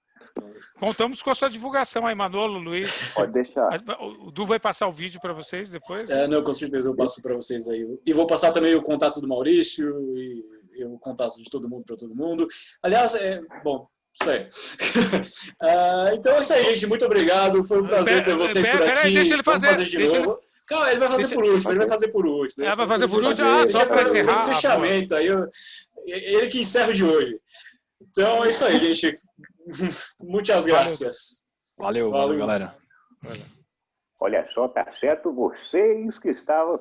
Contamos com a sua divulgação aí, Manolo, Luiz. Pode deixar. O Du vai passar o vídeo para vocês depois? Não, com certeza eu passo para vocês aí. E vou passar também o contato do Maurício e o contato de todo mundo para todo mundo. Aliás, bom, isso aí. Então é isso aí, gente. Muito obrigado. Foi um prazer ter vocês por aqui. Peraí, deixa ele fazer de novo. Calma, ele vai fazer por último. Ele vai fazer por último. Vai fazer por último? Só para encerrar. Fechamento. Aí ele que encerra de hoje. Então é isso aí, gente. Muitas graças. Valeu, galera. Olha só, tá certo, vocês que estavam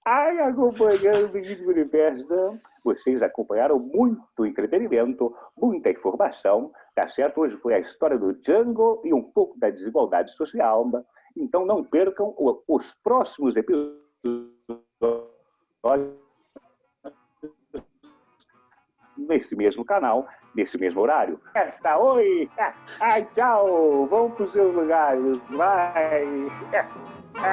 acompanhando o Menino do Universo, vocês acompanharam muito entretenimento, muita informação, tá certo? Hoje foi a história do Django e um pouco da desigualdade social, então não percam os próximos episódios nesse mesmo canal, nesse mesmo horário. Oi! Tchau! Vamos para os seus lugares, vai!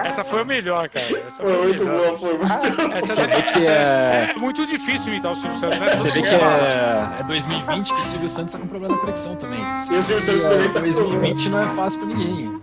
Essa foi a melhor, cara. Foi muito boa, foi muito boa. Você vê que é muito difícil imitar o Silvio Santos, né? Você vê que é 2020 que o Silvio Santos tá com problema na conexão também. E o Silvio Santos também tá com 2020 não é fácil pra ninguém.